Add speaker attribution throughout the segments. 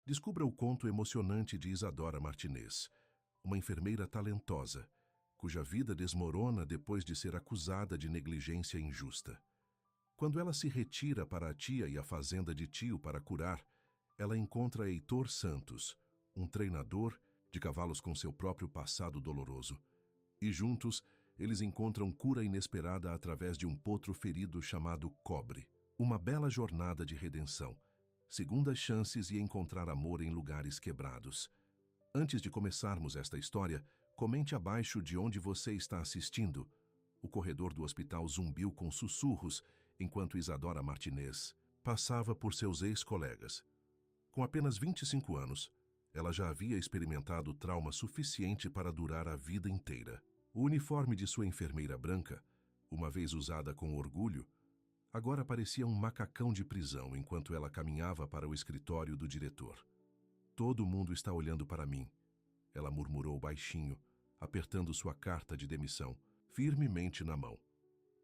Speaker 1: Descubra o conto emocionante de Isadora Martinez, uma enfermeira talentosa, cuja vida desmorona depois de ser acusada de negligência injusta. Quando ela se retira para a tia e a fazenda de tio para curar, ela encontra Heitor Santos, um treinador de cavalos com seu próprio passado doloroso. E juntos, eles encontram cura inesperada através de um potro ferido chamado Cobre. Uma bela jornada de redenção, segundas chances e encontrar amor em lugares quebrados. Antes de começarmos esta história, comente abaixo de onde você está assistindo. O corredor do hospital zumbiu com sussurros enquanto Isadora Martinez passava por seus ex-colegas. Com apenas 25 anos, ela já havia experimentado trauma suficiente para durar a vida inteira. O uniforme de sua enfermeira branca, uma vez usada com orgulho, agora parecia um macacão de prisão enquanto ela caminhava para o escritório do diretor. "Todo mundo está olhando para mim", ela murmurou baixinho, apertando sua carta de demissão firmemente na mão.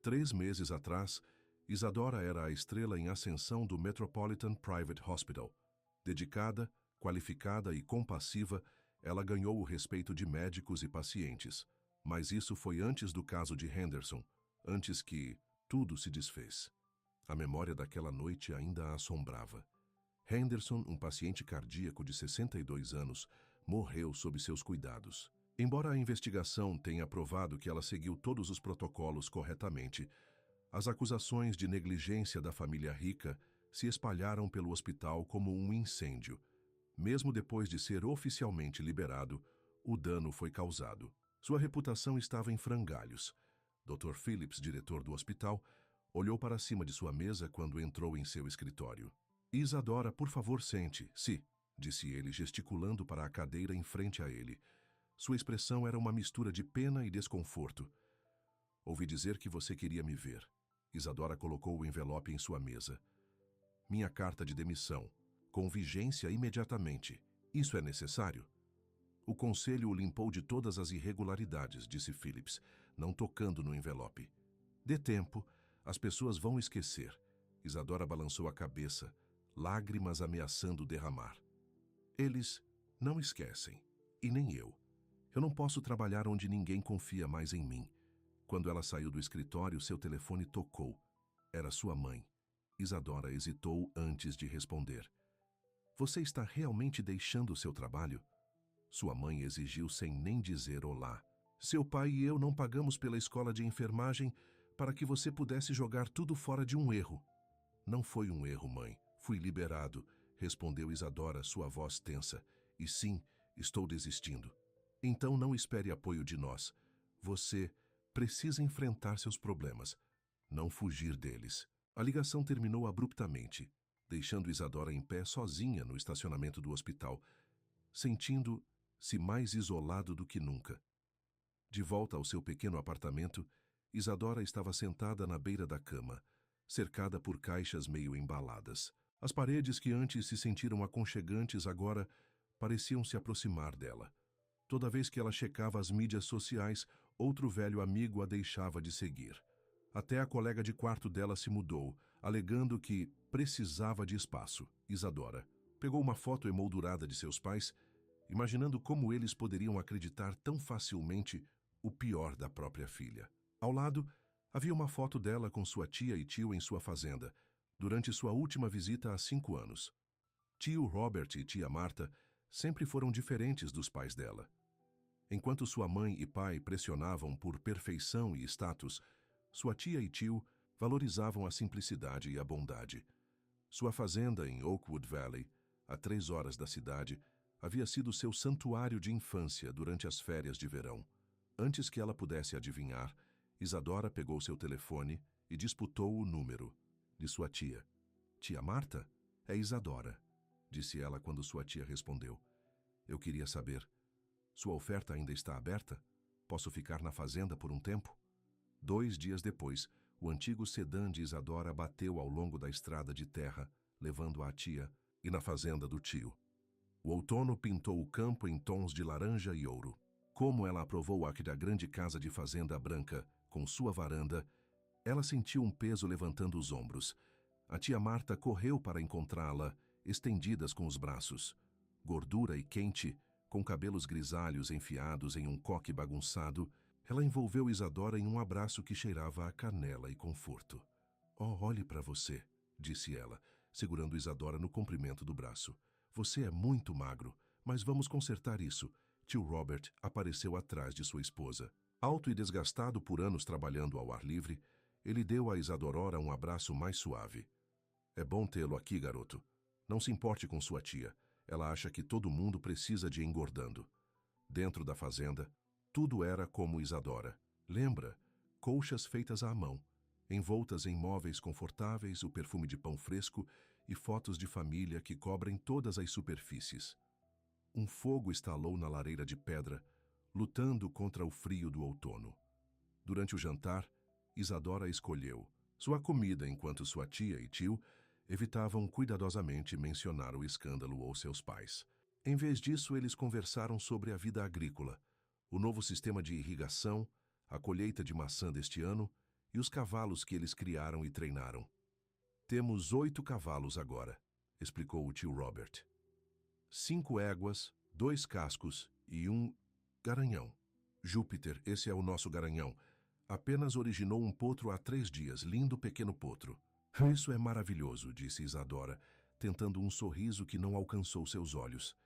Speaker 1: 3 meses atrás, Isadora era a estrela em ascensão do Metropolitan Private Hospital. Dedicada, qualificada e compassiva, ela ganhou o respeito de médicos e pacientes. Mas isso foi antes do caso de Henderson, antes que tudo se desfez. A memória daquela noite ainda a assombrava. Henderson, um paciente cardíaco de 62 anos, morreu sob seus cuidados. Embora a investigação tenha provado que ela seguiu todos os protocolos corretamente, as acusações de negligência da família rica se espalharam pelo hospital como um incêndio. Mesmo depois de ser oficialmente liberado, o dano foi causado. Sua reputação estava em frangalhos. Dr. Phillips, diretor do hospital, olhou para cima de sua mesa quando entrou em seu escritório. "Isadora, por favor, sente-se", disse ele, gesticulando para a cadeira em frente a ele. Sua expressão era uma mistura de pena e desconforto. "Ouvi dizer que você queria me ver." Isadora colocou o envelope em sua mesa. "Minha carta de demissão, com vigência imediatamente. Isso é necessário?" "O conselho o limpou de todas as irregularidades", disse Phillips, não tocando no envelope. "Dê tempo, as pessoas vão esquecer." Isadora balançou a cabeça, lágrimas ameaçando derramar. "Eles não esquecem, e nem eu. Eu não posso trabalhar onde ninguém confia mais em mim." Quando ela saiu do escritório, seu telefone tocou. Era sua mãe. Isadora hesitou antes de responder. "Você está realmente deixando o seu trabalho?" Sua mãe exigiu sem nem dizer olá. "Seu pai e eu não pagamos pela escola de enfermagem para que você pudesse jogar tudo fora de um erro." "Não foi um erro, mãe. Fui liberado", respondeu Isadora, sua voz tensa. "E sim, estou desistindo." "Então não espere apoio de nós. Você precisa enfrentar seus problemas, não fugir deles." A ligação terminou abruptamente, deixando Isadora em pé sozinha no estacionamento do hospital, sentindo-se mais isolado do que nunca. De volta ao seu pequeno apartamento, Isadora estava sentada na beira da cama, cercada por caixas meio embaladas. As paredes que antes se sentiram aconchegantes agora pareciam se aproximar dela. Toda vez que ela checava as mídias sociais, outro velho amigo a deixava de seguir. Até a colega de quarto dela se mudou, alegando que precisava de espaço. Isadora pegou uma foto emoldurada de seus pais, imaginando como eles poderiam acreditar tão facilmente o pior da própria filha. Ao lado, havia uma foto dela com sua tia e tio em sua fazenda, durante sua última visita há 5 anos. Tio Robert e tia Marta sempre foram diferentes dos pais dela. Enquanto sua mãe e pai pressionavam por perfeição e status, sua tia e tio valorizavam a simplicidade e a bondade. Sua fazenda em Oakwood Valley, a 3 horas da cidade, havia sido seu santuário de infância durante as férias de verão. Antes que ela pudesse adivinhar, Isadora pegou seu telefone e disputou o número de sua tia. "Tia Marta? É Isadora", disse ela quando sua tia respondeu. "Eu queria saber, sua oferta ainda está aberta? Posso ficar na fazenda por um tempo?" 2 dias depois, o antigo sedã de Isadora bateu ao longo da estrada de terra, levando a tia e na fazenda do tio. O outono pintou o campo em tons de laranja e ouro. Como ela aprovou aquela grande casa de fazenda branca, com sua varanda, ela sentiu um peso levantando os ombros. A tia Marta correu para encontrá-la, estendidas com os braços. Gordura e quente, com cabelos grisalhos enfiados em um coque bagunçado, ela envolveu Isadora em um abraço que cheirava a canela e conforto. "Oh, olhe para você", disse ela, segurando Isadora no comprimento do braço. "Você é muito magro, mas vamos consertar isso." Tio Robert apareceu atrás de sua esposa. Alto e desgastado por anos trabalhando ao ar livre, ele deu a Isadora um abraço mais suave. "É bom tê-lo aqui, garoto. Não se importe com sua tia. Ela acha que todo mundo precisa de engordando." Dentro da fazenda, tudo era como Isadora. Lembra? Colchas feitas à mão, envoltas em móveis confortáveis, o perfume de pão fresco e fotos de família que cobrem todas as superfícies. Um fogo estalou na lareira de pedra, lutando contra o frio do outono. Durante o jantar, Isadora escolheu sua comida enquanto sua tia e tio evitavam cuidadosamente mencionar o escândalo ou seus pais. Em vez disso, eles conversaram sobre a vida agrícola, o novo sistema de irrigação, a colheita de maçã deste ano e os cavalos que eles criaram e treinaram. "Temos 8 cavalos agora", explicou o tio Robert. 5 éguas, 2 cascos e um garanhão. "Júpiter, esse é o nosso garanhão. Apenas originou um potro há 3 dias, lindo pequeno potro." "Isso é maravilhoso", disse Isadora, tentando um sorriso que não alcançou seus olhos.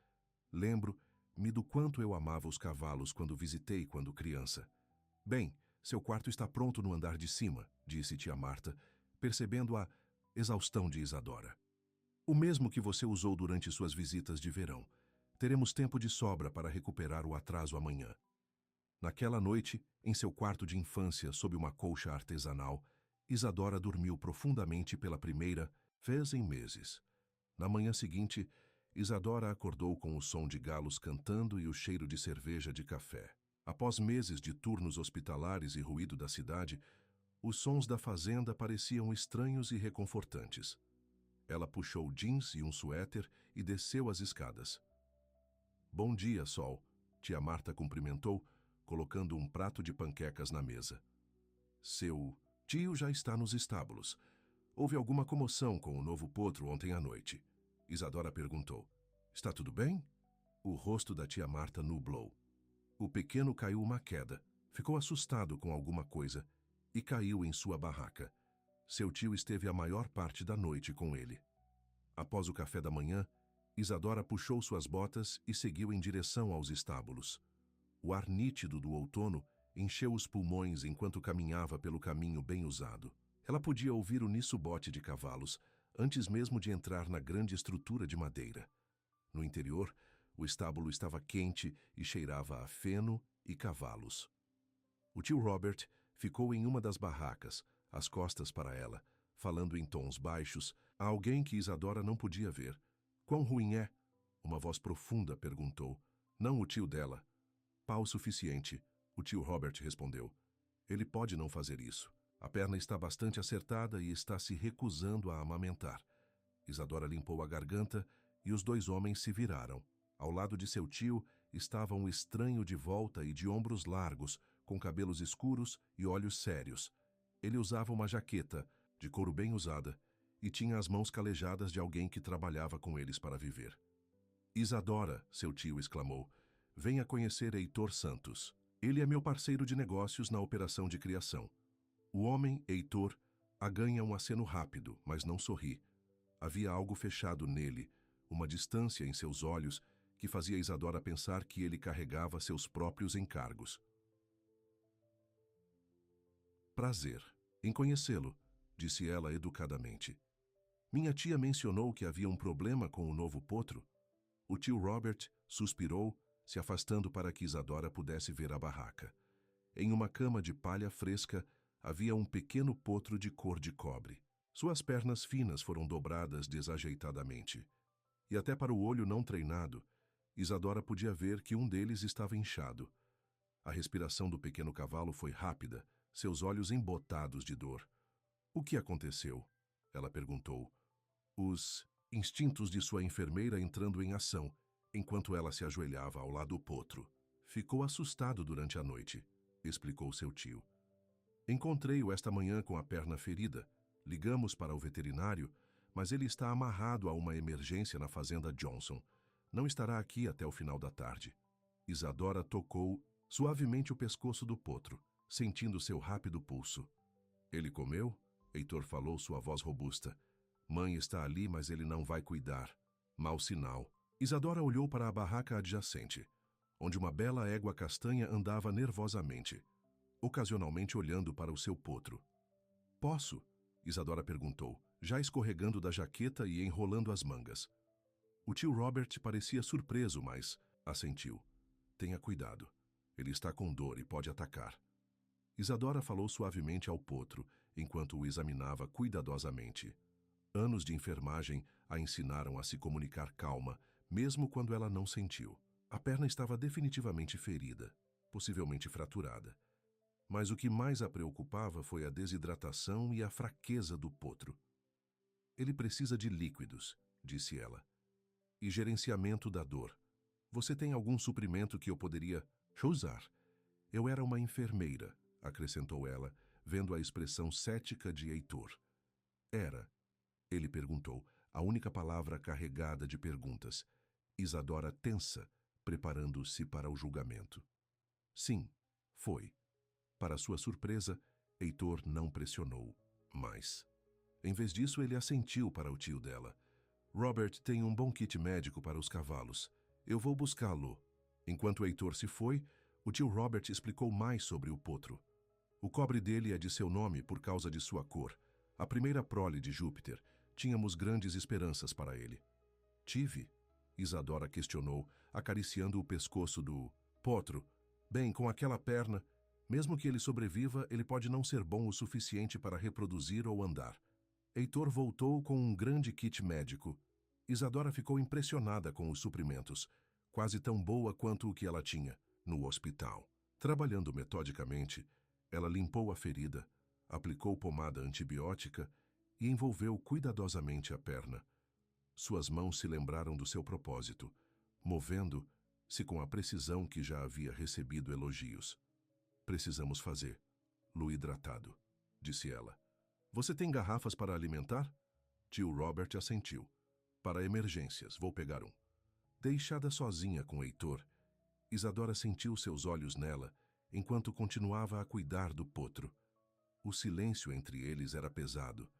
Speaker 1: "Lembro-me do quanto eu amava os cavalos quando visitei quando criança." "Bem, seu quarto está pronto no andar de cima", disse tia Marta, percebendo a exaustão de Isadora. "O mesmo que você usou durante suas visitas de verão. Teremos tempo de sobra para recuperar o atraso amanhã." Naquela noite, em seu quarto de infância sob uma colcha artesanal, Isadora dormiu profundamente pela primeira vez em meses. Na manhã seguinte, Isadora acordou com o som de galos cantando e o cheiro de cerveja de café. Após meses de turnos hospitalares e ruído da cidade, os sons da fazenda pareciam estranhos e reconfortantes. Ela puxou jeans e um suéter e desceu as escadas. "Bom dia, Sol", tia Marta cumprimentou, colocando um prato de panquecas na mesa. "Seu tio já está nos estábulos. Houve alguma comoção com o novo potro ontem à noite?" Isadora perguntou. "Está tudo bem?" O rosto da tia Marta nublou. O pequeno caiu uma queda, ficou assustado com alguma coisa e caiu em sua barraca. Seu tio esteve a maior parte da noite com ele. Após o café da manhã, Isadora puxou suas botas e seguiu em direção aos estábulos. O ar nítido do outono encheu os pulmões enquanto caminhava pelo caminho bem usado. Ela podia ouvir o niço-bote de cavalos antes mesmo de entrar na grande estrutura de madeira. No interior, o estábulo estava quente e cheirava a feno e cavalos. O tio Robert ficou em uma das barracas, as costas para ela, falando em tons baixos a alguém que Isadora não podia ver. "Quão ruim é?" Uma voz profunda perguntou. Não o tio dela. "Pá o suficiente", o tio Robert respondeu. "Ele pode não fazer isso. A perna está bastante acertada e está se recusando a amamentar." Isadora limpou a garganta e os 2 homens se viraram. Ao lado de seu tio estava um estranho de volta e de ombros largos, com cabelos escuros e olhos sérios. Ele usava uma jaqueta, de couro bem usada, e tinha as mãos calejadas de alguém que trabalhava com eles para viver. "Isadora", seu tio exclamou, "venha conhecer Heitor Santos. Ele é meu parceiro de negócios na operação de criação." O homem, Heitor, a ganha um aceno rápido, mas não sorri. Havia algo fechado nele, uma distância em seus olhos que fazia Isadora pensar que ele carregava seus próprios encargos. "Prazer em conhecê-lo", disse ela educadamente. "Minha tia mencionou que havia um problema com o novo potro." O tio Robert suspirou, se afastando para que Isadora pudesse ver a barraca. Em uma cama de palha fresca havia um pequeno potro de cor de cobre. Suas pernas finas foram dobradas desajeitadamente. E até para o olho não treinado, Isadora podia ver que um deles estava inchado. A respiração do pequeno cavalo foi rápida, seus olhos embotados de dor. "O que aconteceu?" ela perguntou. Os instintos de sua enfermeira entrando em ação, enquanto ela se ajoelhava ao lado do potro. "Ficou assustado durante a noite", explicou seu tio. "Encontrei-o esta manhã com a perna ferida. Ligamos para o veterinário, mas ele está amarrado a uma emergência na fazenda Johnson. Não estará aqui até o final da tarde. Isadora tocou suavemente o pescoço do potro, sentindo seu rápido pulso. Ele comeu? Heitor falou, sua voz robusta. Mãe está ali, mas ele não vai cuidar. Mau sinal. Isadora olhou para a barraca adjacente, onde uma bela égua castanha andava nervosamente, ocasionalmente olhando para o seu potro. Posso? Isadora perguntou, já escorregando da jaqueta e enrolando as mangas. O tio Robert parecia surpreso, mas assentiu. Tenha cuidado. Ele está com dor e pode atacar. Isadora falou suavemente ao potro, enquanto o examinava cuidadosamente. Anos de enfermagem a ensinaram a se comunicar calma, mesmo quando ela não sentiu. A perna estava definitivamente ferida, possivelmente fraturada. Mas o que mais a preocupava foi a desidratação e a fraqueza do potro. Ele precisa de líquidos, disse ela. E gerenciamento da dor. Você tem algum suprimento que eu poderia usar? Eu era uma enfermeira, acrescentou ela, vendo a expressão cética de Heitor. Era? Ele perguntou, a única palavra carregada de perguntas. Isadora tensa, preparando-se para o julgamento. Sim, foi. Para sua surpresa, Heitor não pressionou mais. Em vez disso, ele assentiu para o tio dela. Robert tem um bom kit médico para os cavalos. Eu vou buscá-lo. Enquanto Heitor se foi, o tio Robert explicou mais sobre o potro. O cobre dele é de seu nome por causa de sua cor. A primeira prole de Júpiter. Tínhamos grandes esperanças para ele. Tive? Isadora questionou, acariciando o pescoço do potro. Bem, com aquela perna, mesmo que ele sobreviva, ele pode não ser bom o suficiente para reproduzir ou andar. Heitor voltou com um grande kit médico. Isadora ficou impressionada com os suprimentos, quase tão boa quanto o que ela tinha no hospital. Trabalhando metodicamente, ela limpou a ferida, aplicou pomada antibiótica e envolveu cuidadosamente a perna. Suas mãos se lembraram do seu propósito, movendo-se com a precisão que já havia recebido elogios. Precisamos fazer-lo hidratado, disse ela. Você tem garrafas para alimentar? Tio Robert assentiu. Para emergências, vou pegar um. Deixada sozinha com Heitor, Isadora sentiu seus olhos nela, enquanto continuava a cuidar do potro. O silêncio entre eles era pesado,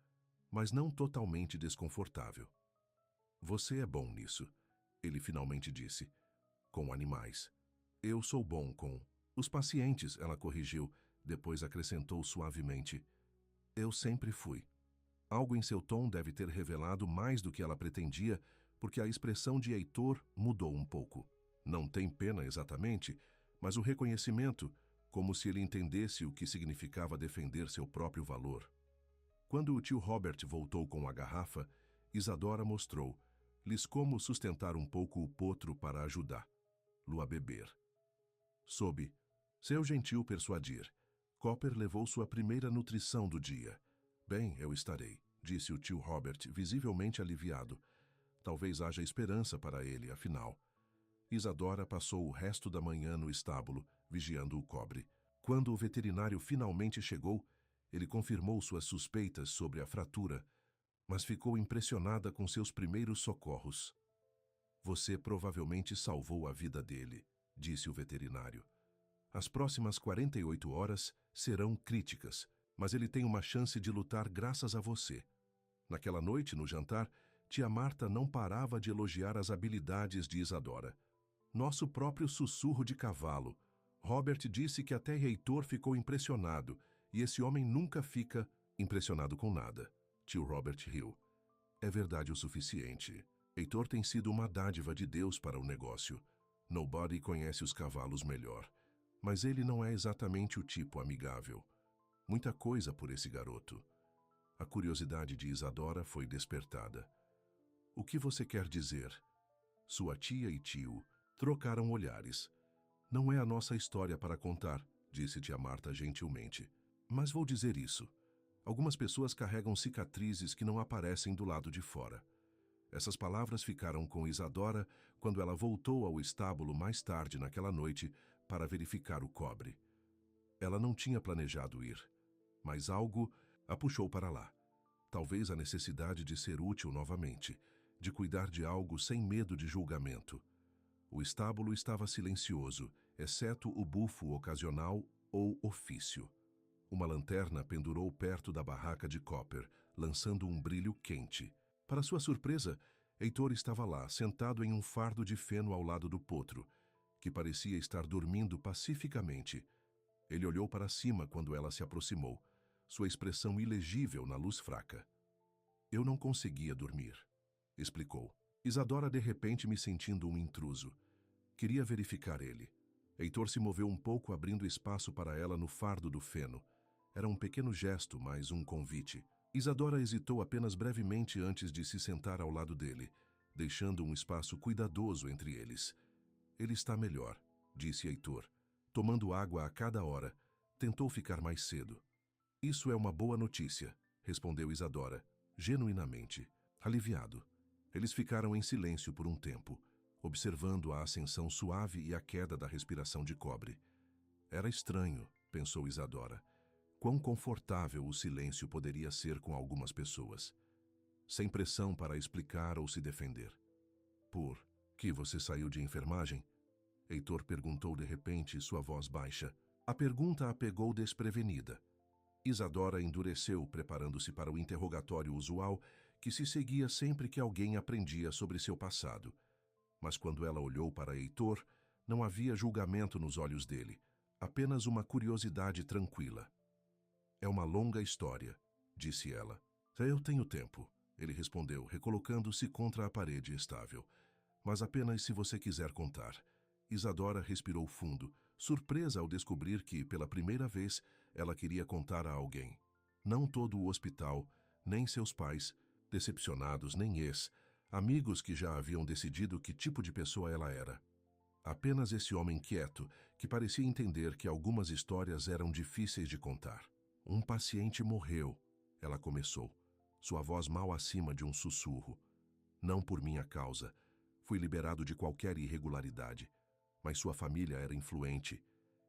Speaker 1: mas não totalmente desconfortável. Você é bom nisso, ele finalmente disse. Com animais. Eu sou bom com os pacientes, ela corrigiu, depois acrescentou suavemente. Eu sempre fui. Algo em seu tom deve ter revelado mais do que ela pretendia, porque a expressão de Heitor mudou um pouco. Não tem pena exatamente, mas o reconhecimento, como se ele entendesse o que significava defender seu próprio valor. Quando o tio Robert voltou com a garrafa, Isadora mostrou-lhes como sustentar um pouco o potro para ajudá-lo a beber. Sob seu gentil persuadir, Copper levou sua primeira nutrição do dia. Bem, eu estarei, disse o tio Robert, visivelmente aliviado. Talvez haja esperança para ele, afinal. Isadora passou o resto da manhã no estábulo, vigiando o cobre. Quando o veterinário finalmente chegou, ele confirmou suas suspeitas sobre a fratura, mas ficou impressionada com seus primeiros socorros. Você provavelmente salvou a vida dele, disse o veterinário. As próximas 48 horas serão críticas, mas ele tem uma chance de lutar graças a você. Naquela noite, no jantar, tia Marta não parava de elogiar as habilidades de Isadora. Nosso próprio sussurro de cavalo. Robert disse que até Heitor ficou impressionado, e esse homem nunca fica impressionado com nada. Tio Robert riu. É verdade o suficiente. Heitor tem sido uma dádiva de Deus para o negócio. Nobody conhece os cavalos melhor. Mas ele não é exatamente o tipo amigável. Muita coisa por esse garoto. A curiosidade de Isadora foi despertada. O que você quer dizer? Sua tia e tio trocaram olhares. Não é a nossa história para contar, disse tia Marta gentilmente. Mas vou dizer isso. Algumas pessoas carregam cicatrizes que não aparecem do lado de fora. Essas palavras ficaram com Isadora quando ela voltou ao estábulo mais tarde naquela noite para verificar o cobre. Ela não tinha planejado ir, mas algo a puxou para lá. Talvez a necessidade de ser útil novamente. de cuidar de algo sem medo de julgamento. O estábulo estava silencioso, exceto o bufo ocasional ou ofício. Uma lanterna pendurou perto da barraca de Copper, lançando um brilho quente. Para sua surpresa, Heitor estava lá, sentado em um fardo de feno ao lado do potro, que parecia estar dormindo pacificamente. Ele olhou para cima quando ela se aproximou, sua expressão ilegível na luz fraca. Eu não conseguia dormir, explicou. Isadora de repente me sentindo um intruso. Queria verificar ele. Heitor se moveu um pouco, abrindo espaço para ela no fardo do feno. Era um pequeno gesto, mas um convite. Isadora hesitou apenas brevemente antes de se sentar ao lado dele, deixando um espaço cuidadoso entre eles. Ele está melhor, disse Heitor, tomando água a cada hora. Tentou ficar mais cedo. Isso é uma boa notícia, respondeu Isadora, genuinamente, aliviado. Eles ficaram em silêncio por um tempo, observando a ascensão suave e a queda da respiração de Cobre. Era estranho, pensou Isadora. Quão confortável o silêncio poderia ser com algumas pessoas, sem pressão para explicar ou se defender. Por que você saiu de enfermagem? Heitor perguntou de repente, sua voz baixa. A pergunta a pegou desprevenida. Isadora endureceu, preparando-se para o interrogatório usual que se seguia sempre que alguém aprendia sobre seu passado. Mas quando ela olhou para Heitor, não havia julgamento nos olhos dele, apenas uma curiosidade tranquila. É uma longa história, disse ela. Eu tenho tempo, ele respondeu, recolocando-se contra a parede estável. Mas apenas se você quiser contar. Isadora respirou fundo, surpresa ao descobrir que, pela primeira vez, ela queria contar a alguém. Não todo o hospital, nem seus pais, decepcionados, nem amigos que já haviam decidido que tipo de pessoa ela era. Apenas esse homem quieto, que parecia entender que algumas histórias eram difíceis de contar. Um paciente morreu, ela começou, sua voz mal acima de um sussurro. Não por minha causa. Fui liberado de qualquer irregularidade. Mas sua família era influente.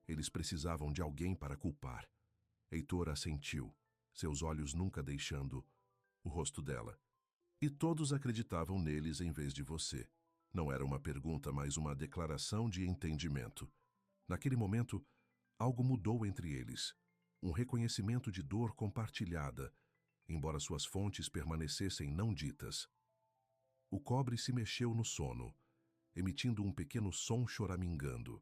Speaker 1: Eles precisavam de alguém para culpar. Heitor assentiu, seus olhos nunca deixando o rosto dela. E todos acreditavam neles em vez de você. Não era uma pergunta, mas uma declaração de entendimento. Naquele momento, algo mudou entre eles. Um reconhecimento de dor compartilhada, embora suas fontes permanecessem não ditas. O Cobre se mexeu no sono, emitindo um pequeno som choramingando.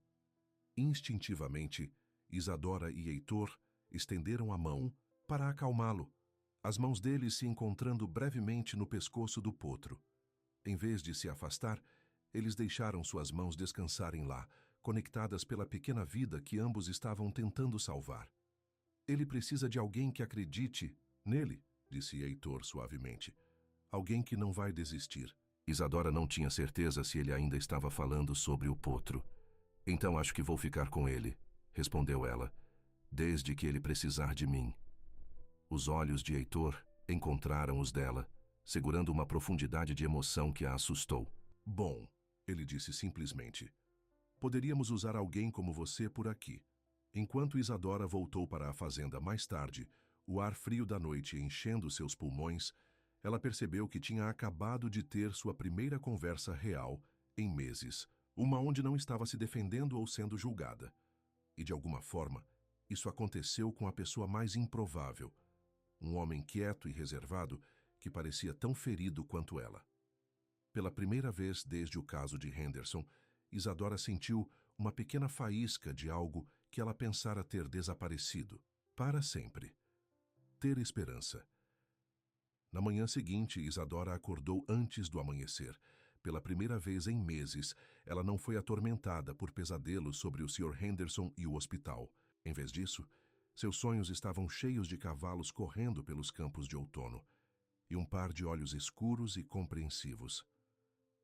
Speaker 1: Instintivamente, Isadora e Heitor estenderam a mão para acalmá-lo, as mãos deles se encontrando brevemente no pescoço do potro. Em vez de se afastar, eles deixaram suas mãos descansarem lá, conectadas pela pequena vida que ambos estavam tentando salvar. Ele precisa de alguém que acredite nele, disse Heitor suavemente. Alguém que não vai desistir. Isadora não tinha certeza se ele ainda estava falando sobre o potro. Então acho que vou ficar com ele, respondeu ela, desde que ele precisar de mim. Os olhos de Heitor encontraram os dela, segurando uma profundidade de emoção que a assustou. Bom, ele disse simplesmente. Poderíamos usar alguém como você por aqui. Enquanto Isadora voltou para a fazenda mais tarde, o ar frio da noite enchendo seus pulmões, ela percebeu que tinha acabado de ter sua primeira conversa real em meses, uma onde não estava se defendendo ou sendo julgada. E de alguma forma, isso aconteceu com a pessoa mais improvável, um homem quieto e reservado que parecia tão ferido quanto ela. Pela primeira vez desde o caso de Henderson, Isadora sentiu uma pequena faísca de algo que ela pensara ter desaparecido, para sempre. Ter esperança. Na manhã seguinte, Isadora acordou antes do amanhecer. Pela primeira vez em meses, ela não foi atormentada por pesadelos sobre o Sr. Henderson e o hospital. Em vez disso, seus sonhos estavam cheios de cavalos correndo pelos campos de outono e um par de olhos escuros e compreensivos.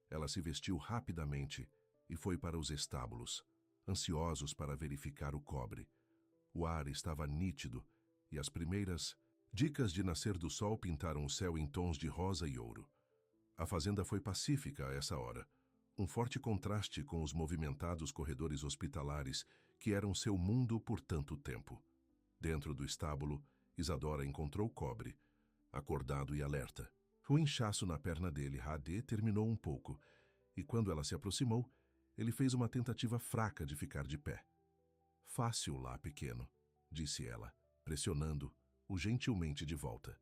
Speaker 1: Ela se vestiu rapidamente e foi para os estábulos, ansiosos para verificar o Cobre. O ar estava nítido e as primeiras dicas de nascer do sol pintaram o céu em tons de rosa e ouro. A fazenda foi pacífica a essa hora, um forte contraste com os movimentados corredores hospitalares que eram seu mundo por tanto tempo. Dentro do estábulo, Isadora encontrou Cobre, acordado e alerta. O inchaço na perna dele, Radê, terminou um pouco, e quando ela se aproximou, ele fez uma tentativa fraca de ficar de pé. Fácil lá, pequeno, disse ela, pressionando-o gentilmente de volta.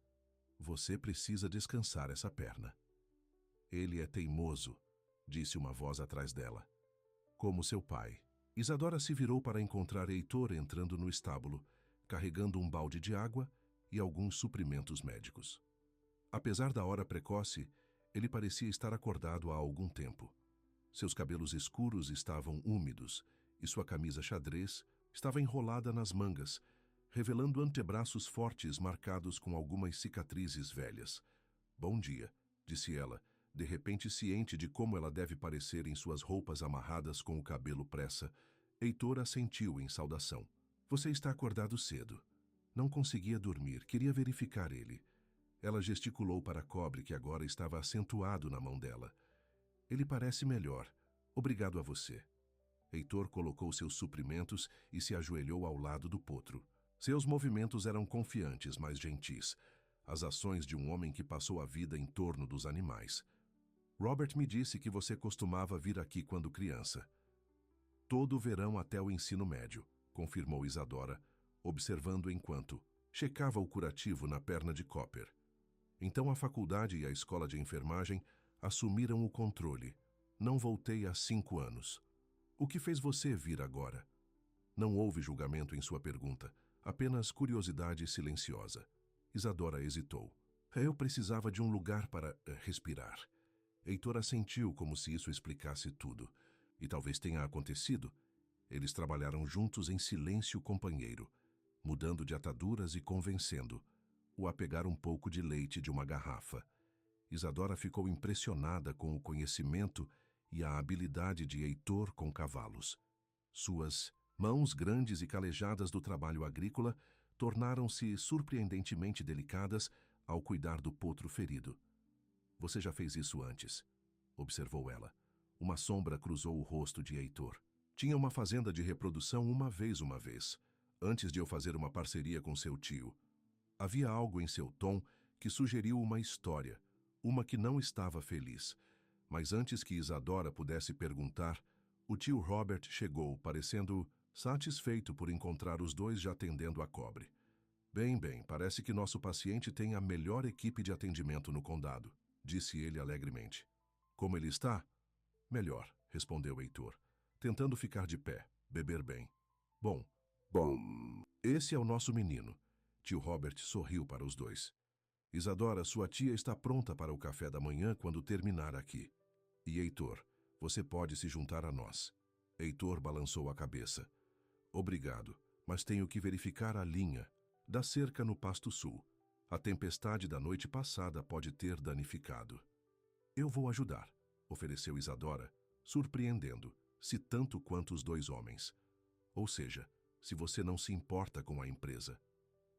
Speaker 1: Você precisa descansar essa perna. Ele é teimoso, disse uma voz atrás dela. Como seu pai. Isadora se virou para encontrar Heitor entrando no estábulo, carregando um balde de água e alguns suprimentos médicos. Apesar da hora precoce, ele parecia estar acordado há algum tempo. Seus cabelos escuros estavam úmidos e sua camisa xadrez estava enrolada nas mangas, revelando antebraços fortes marcados com algumas cicatrizes velhas. Bom dia, disse ela, de repente ciente de como ela deve parecer em suas roupas amarradas com o cabelo pressa. Heitor assentiu em saudação. Você está acordado cedo. Não conseguia dormir, queria verificar ele. Ela gesticulou para Cobre, que agora estava acentuado na mão dela. Ele parece melhor. Obrigado a você. Heitor colocou seus suprimentos e se ajoelhou ao lado do potro. Seus movimentos eram confiantes, mas gentis. As ações de um homem que passou a vida em torno dos animais. Robert me disse que você costumava vir aqui quando criança. Todo o verão até o ensino médio, confirmou Isadora, observando enquanto checava o curativo na perna de Copper. Então a faculdade e a escola de enfermagem assumiram o controle. Não voltei há 5 anos. O que fez você vir agora? Não houve julgamento em sua pergunta, apenas curiosidade silenciosa. Isadora hesitou. Eu precisava de um lugar para respirar. Heitor assentiu como se isso explicasse tudo. E talvez tenha acontecido. Eles trabalharam juntos em silêncio companheiro, mudando de ataduras e convencendo-o a pegar um pouco de leite de uma garrafa. Isadora ficou impressionada com o conhecimento e a habilidade de Heitor com cavalos. Suas mãos grandes e calejadas do trabalho agrícola tornaram-se surpreendentemente delicadas ao cuidar do potro ferido. Você já fez isso antes, observou ela. Uma sombra cruzou o rosto de Heitor. Tinha uma fazenda de reprodução uma vez, antes de eu fazer uma parceria com seu tio. Havia algo em seu tom que sugeriu uma história, uma que não estava feliz. Mas antes que Isadora pudesse perguntar, o tio Robert chegou, parecendo satisfeito por encontrar os dois já atendendo a Cobre. Bem, parece que nosso paciente tem a melhor equipe de atendimento no condado, disse ele alegremente. Como ele está? Melhor, respondeu Heitor, tentando ficar de pé, beber bem. Bom, esse é o nosso menino. Tio Robert sorriu para os dois. Isadora, sua tia está pronta para o café da manhã quando terminar aqui. E Heitor, você pode se juntar a nós. Heitor balançou a cabeça. Obrigado, mas tenho que verificar a linha da cerca no Pasto Sul. A tempestade da noite passada pode ter danificado. Eu vou ajudar, ofereceu Isadora, surpreendendo-se tanto quanto os dois homens. Ou seja, se você não se importa com a empresa.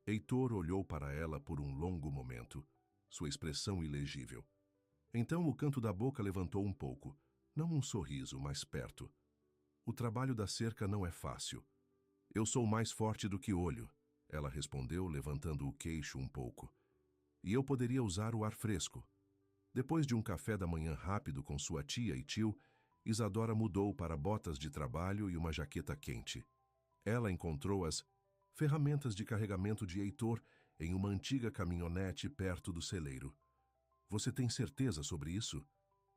Speaker 1: Heitor olhou para ela por um longo momento, sua expressão ilegível. Então o canto da boca levantou um pouco, não um sorriso, mas perto. O trabalho da cerca não é fácil. Eu sou mais forte do que olho, ela respondeu, levantando o queixo um pouco. E eu poderia usar o ar fresco. Depois de um café da manhã rápido com sua tia e tio, Isadora mudou para botas de trabalho e uma jaqueta quente. Ela encontrou as ferramentas de carregamento de Heitor em uma antiga caminhonete perto do celeiro. Você tem certeza sobre isso?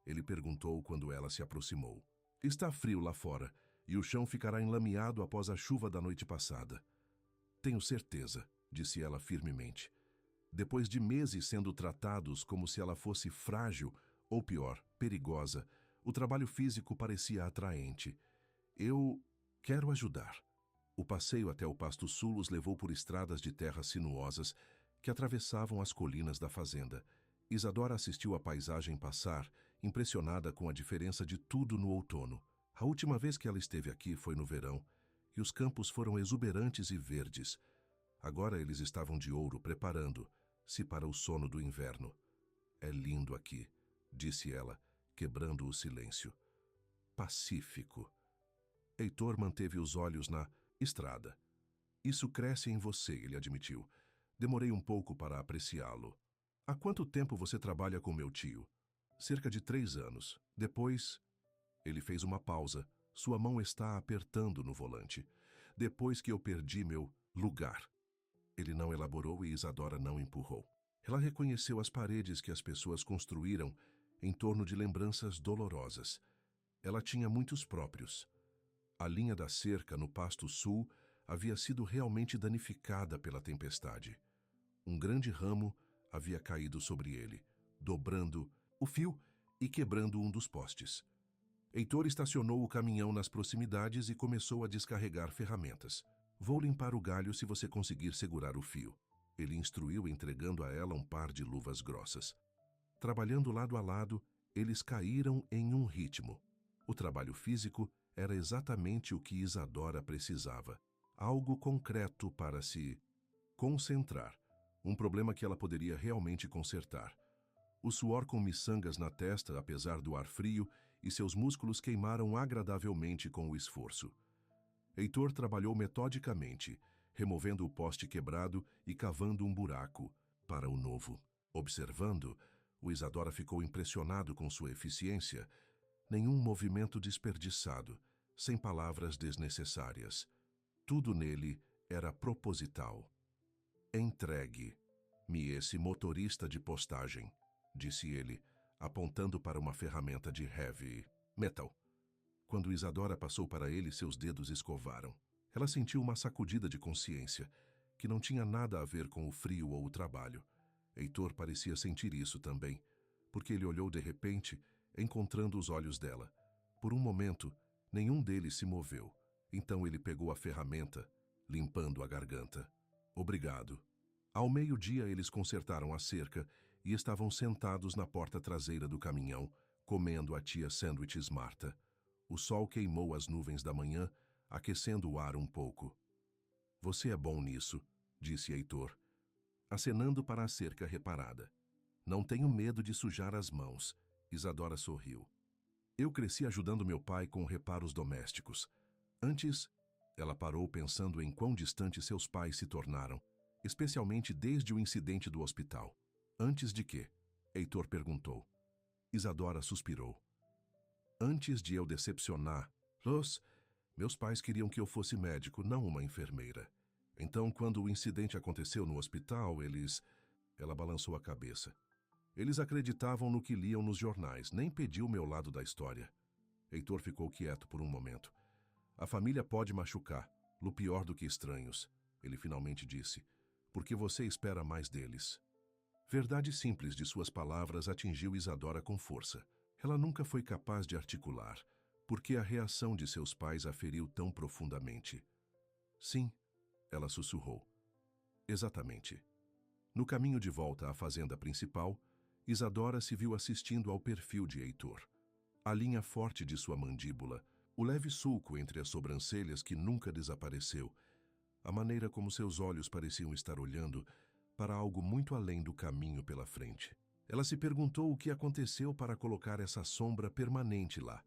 Speaker 1: Ele perguntou quando ela se aproximou. Está frio lá fora e o chão ficará enlameado após a chuva da noite passada. Tenho certeza, disse ela firmemente. Depois de meses sendo tratados como se ela fosse frágil, ou pior, perigosa, o trabalho físico parecia atraente. Eu quero ajudar. O passeio até o Pasto Sul os levou por estradas de terras sinuosas que atravessavam as colinas da fazenda. Isadora assistiu a paisagem passar, impressionada com a diferença de tudo no outono. A última vez que ela esteve aqui foi no verão, e os campos foram exuberantes e verdes. Agora eles estavam de ouro, preparando-se para o sono do inverno. É lindo aqui, disse ela, quebrando o silêncio. Pacífico. Heitor manteve os olhos na estrada. Isso cresce em você, ele admitiu. Demorei um pouco para apreciá-lo. Há quanto tempo você trabalha com meu tio? Cerca de 3 anos. Depois, ele fez uma pausa. Sua mão está apertando no volante. Depois que eu perdi meu lugar. Ele não elaborou e Isadora não empurrou. Ela reconheceu as paredes que as pessoas construíram em torno de lembranças dolorosas. Ela tinha muitos próprios. A linha da cerca no pasto sul havia sido realmente danificada pela tempestade. Um grande ramo havia caído sobre ele, dobrando o fio e quebrando um dos postes. Heitor estacionou o caminhão nas proximidades e começou a descarregar ferramentas. Vou limpar o galho se você conseguir segurar o fio. Ele instruiu, entregando a ela um par de luvas grossas. Trabalhando lado a lado, eles caíram em um ritmo. O trabalho físico era exatamente o que Isadora precisava. Algo concreto para se concentrar. Um problema que ela poderia realmente consertar. O suor com miçangas na testa, apesar do ar frio, e seus músculos queimaram agradavelmente com o esforço. Heitor trabalhou metodicamente, removendo o poste quebrado e cavando um buraco para o novo. Observando, o Isadora ficou impressionado com sua eficiência. Nenhum movimento desperdiçado, sem palavras desnecessárias. Tudo nele era proposital. Entregue-me esse motorista de postagem, disse ele, apontando para uma ferramenta de heavy metal. Quando Isadora passou para ele, seus dedos escovaram. Ela sentiu uma sacudida de consciência, que não tinha nada a ver com o frio ou o trabalho. Heitor parecia sentir isso também, porque ele olhou de repente, encontrando os olhos dela. Por um momento, nenhum deles se moveu. Então ele pegou a ferramenta, limpando a garganta. Obrigado. Ao meio-dia eles consertaram a cerca e estavam sentados na porta traseira do caminhão, comendo a tia Sandwiches Marta. O sol queimou as nuvens da manhã, aquecendo o ar um pouco. Você é bom nisso, disse Heitor, acenando para a cerca reparada. Não tenho medo de sujar as mãos. Isadora sorriu. Eu cresci ajudando meu pai com reparos domésticos. Antes, ela parou pensando em quão distantes seus pais se tornaram, especialmente desde o incidente do hospital. Antes de quê? Heitor perguntou. Isadora suspirou. Antes de eu decepcioná-los, meus pais queriam que eu fosse médico, não uma enfermeira. Então, quando o incidente aconteceu no hospital, Ela balançou a cabeça. Eles acreditavam no que liam nos jornais, nem pediu meu lado da história. Heitor ficou quieto por um momento. A família pode machucar-lo pior do que estranhos, ele finalmente disse, porque você espera mais deles. Verdade simples de suas palavras atingiu Isadora com força. Ela nunca foi capaz de articular, porque a reação de seus pais a feriu tão profundamente. Sim, ela sussurrou. Exatamente. No caminho de volta à fazenda principal, Isadora se viu assistindo ao perfil de Heitor. A linha forte de sua mandíbula, o leve sulco entre as sobrancelhas que nunca desapareceu, a maneira como seus olhos pareciam estar olhando para algo muito além do caminho pela frente. Ela se perguntou o que aconteceu para colocar essa sombra permanente lá.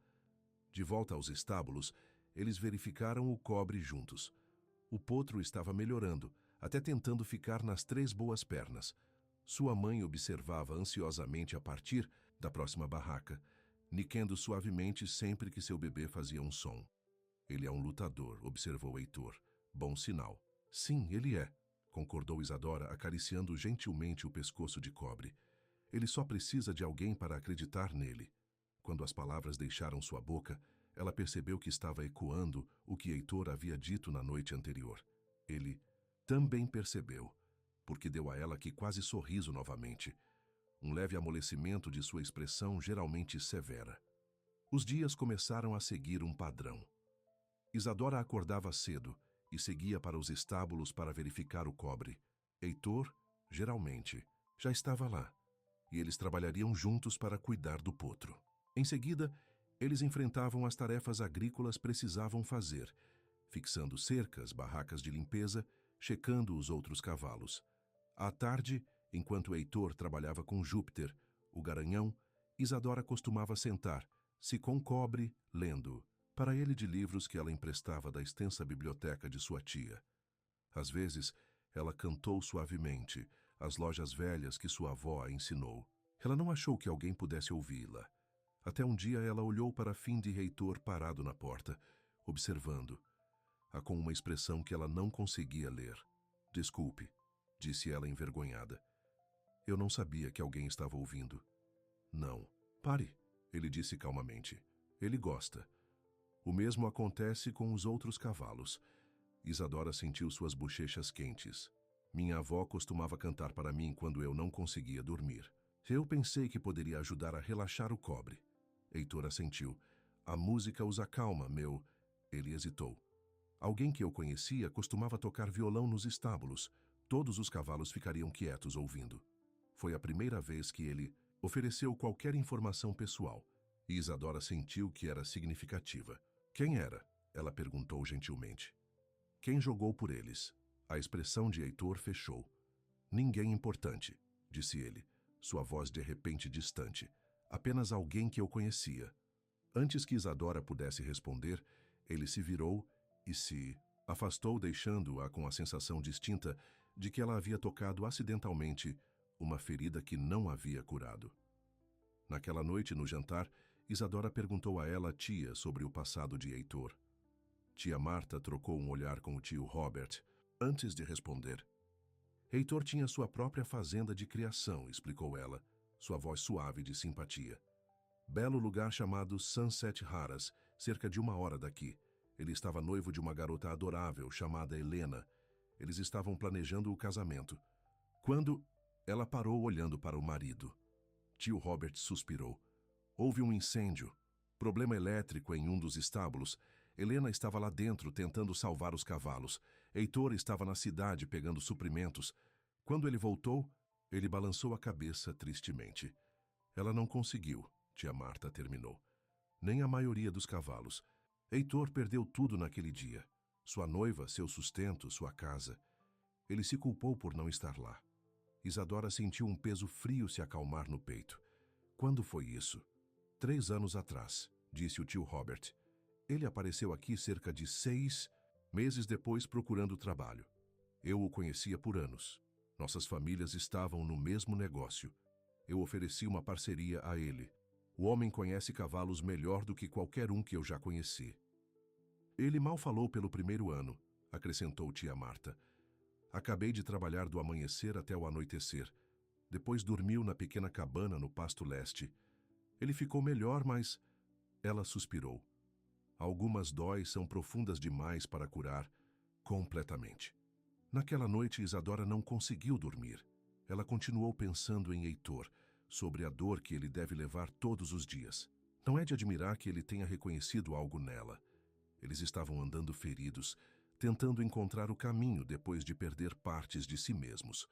Speaker 1: De volta aos estábulos, eles verificaram o cobre juntos. O potro estava melhorando, até tentando ficar nas 3 boas pernas. Sua mãe observava ansiosamente a partir da próxima barraca, niquendo suavemente sempre que seu bebê fazia um som. Ele é um lutador, observou Heitor. Bom sinal. Sim, ele é, concordou Isadora, acariciando gentilmente o pescoço de cobre. Ele só precisa de alguém para acreditar nele. Quando as palavras deixaram sua boca, ela percebeu que estava ecoando o que Heitor havia dito na noite anterior. Ele também percebeu, porque deu a ela que quase sorriso novamente, um leve amolecimento de sua expressão geralmente severa. Os dias começaram a seguir um padrão. Isadora acordava cedo e seguia para os estábulos para verificar o cobre. Heitor, geralmente, já estava lá, e eles trabalhariam juntos para cuidar do potro. Em seguida, eles enfrentavam as tarefas agrícolas precisavam fazer, fixando cercas, barracas de limpeza, checando os outros cavalos. À tarde, enquanto Heitor trabalhava com Júpiter, o garanhão, Isadora costumava sentar-se com cobre, lendo, para ele de livros que ela emprestava da extensa biblioteca de sua tia. Às vezes, ela cantou suavemente, as lojas velhas que sua avó a ensinou. Ela não achou que alguém pudesse ouvi-la. Até um dia ela olhou para Finn de Heitor parado na porta, observando, com uma expressão que ela não conseguia ler. Desculpe, disse ela envergonhada. Eu não sabia que alguém estava ouvindo. Não. Pare, ele disse calmamente. Ele gosta. O mesmo acontece com os outros cavalos. Isadora sentiu suas bochechas quentes. Minha avó costumava cantar para mim quando eu não conseguia dormir. Eu pensei que poderia ajudar a relaxar o cobre. Heitor assentiu. A música os acalma, meu... Ele hesitou. Alguém que eu conhecia costumava tocar violão nos estábulos. Todos os cavalos ficariam quietos ouvindo. Foi a primeira vez que ele ofereceu qualquer informação pessoal, e Isadora sentiu que era significativa. Quem era? Ela perguntou gentilmente. Quem jogou por eles? A expressão de Heitor fechou. Ninguém importante, disse ele, sua voz de repente distante. Apenas alguém que eu conhecia. Antes que Isadora pudesse responder, ele se virou e se afastou, deixando-a com a sensação distinta de que ela havia tocado acidentalmente uma ferida que não havia curado. Naquela noite, no jantar, Isadora perguntou a ela, tia, sobre o passado de Heitor. Tia Marta trocou um olhar com o tio Robert, antes de responder. Heitor tinha sua própria fazenda de criação, explicou ela, sua voz suave de simpatia. Belo lugar chamado Sunset Haras, cerca de 1 hora daqui. Ele estava noivo de uma garota adorável chamada Helena. Eles estavam planejando o casamento. Quando ela parou olhando para o marido. Tio Robert suspirou. Houve um incêndio. Problema elétrico em um dos estábulos. Helena estava lá dentro tentando salvar os cavalos. Heitor estava na cidade pegando suprimentos. Quando ele voltou, ele balançou a cabeça tristemente. Ela não conseguiu, tia Marta terminou. Nem a maioria dos cavalos. Heitor perdeu tudo naquele dia. Sua noiva, seu sustento, sua casa. Ele se culpou por não estar lá. Isadora sentiu um peso frio se acalmar no peito. Quando foi isso? 3 anos atrás, disse o tio Robert. Ele apareceu aqui cerca de 6 meses depois procurando trabalho. Eu o conhecia por anos. Nossas famílias estavam no mesmo negócio. Eu ofereci uma parceria a ele. O homem conhece cavalos melhor do que qualquer um que eu já conheci. Ele mal falou pelo 1º ano, acrescentou tia Marta. Acabei de trabalhar do amanhecer até o anoitecer. Depois dormiu na pequena cabana no pasto leste. Ele ficou melhor, mas... Ela suspirou. Algumas dóis são profundas demais para curar completamente. Naquela noite, Isadora não conseguiu dormir. Ela continuou pensando em Heitor, sobre a dor que ele deve levar todos os dias. Não é de admirar que ele tenha reconhecido algo nela. Eles estavam andando feridos, tentando encontrar o caminho depois de perder partes de si mesmos.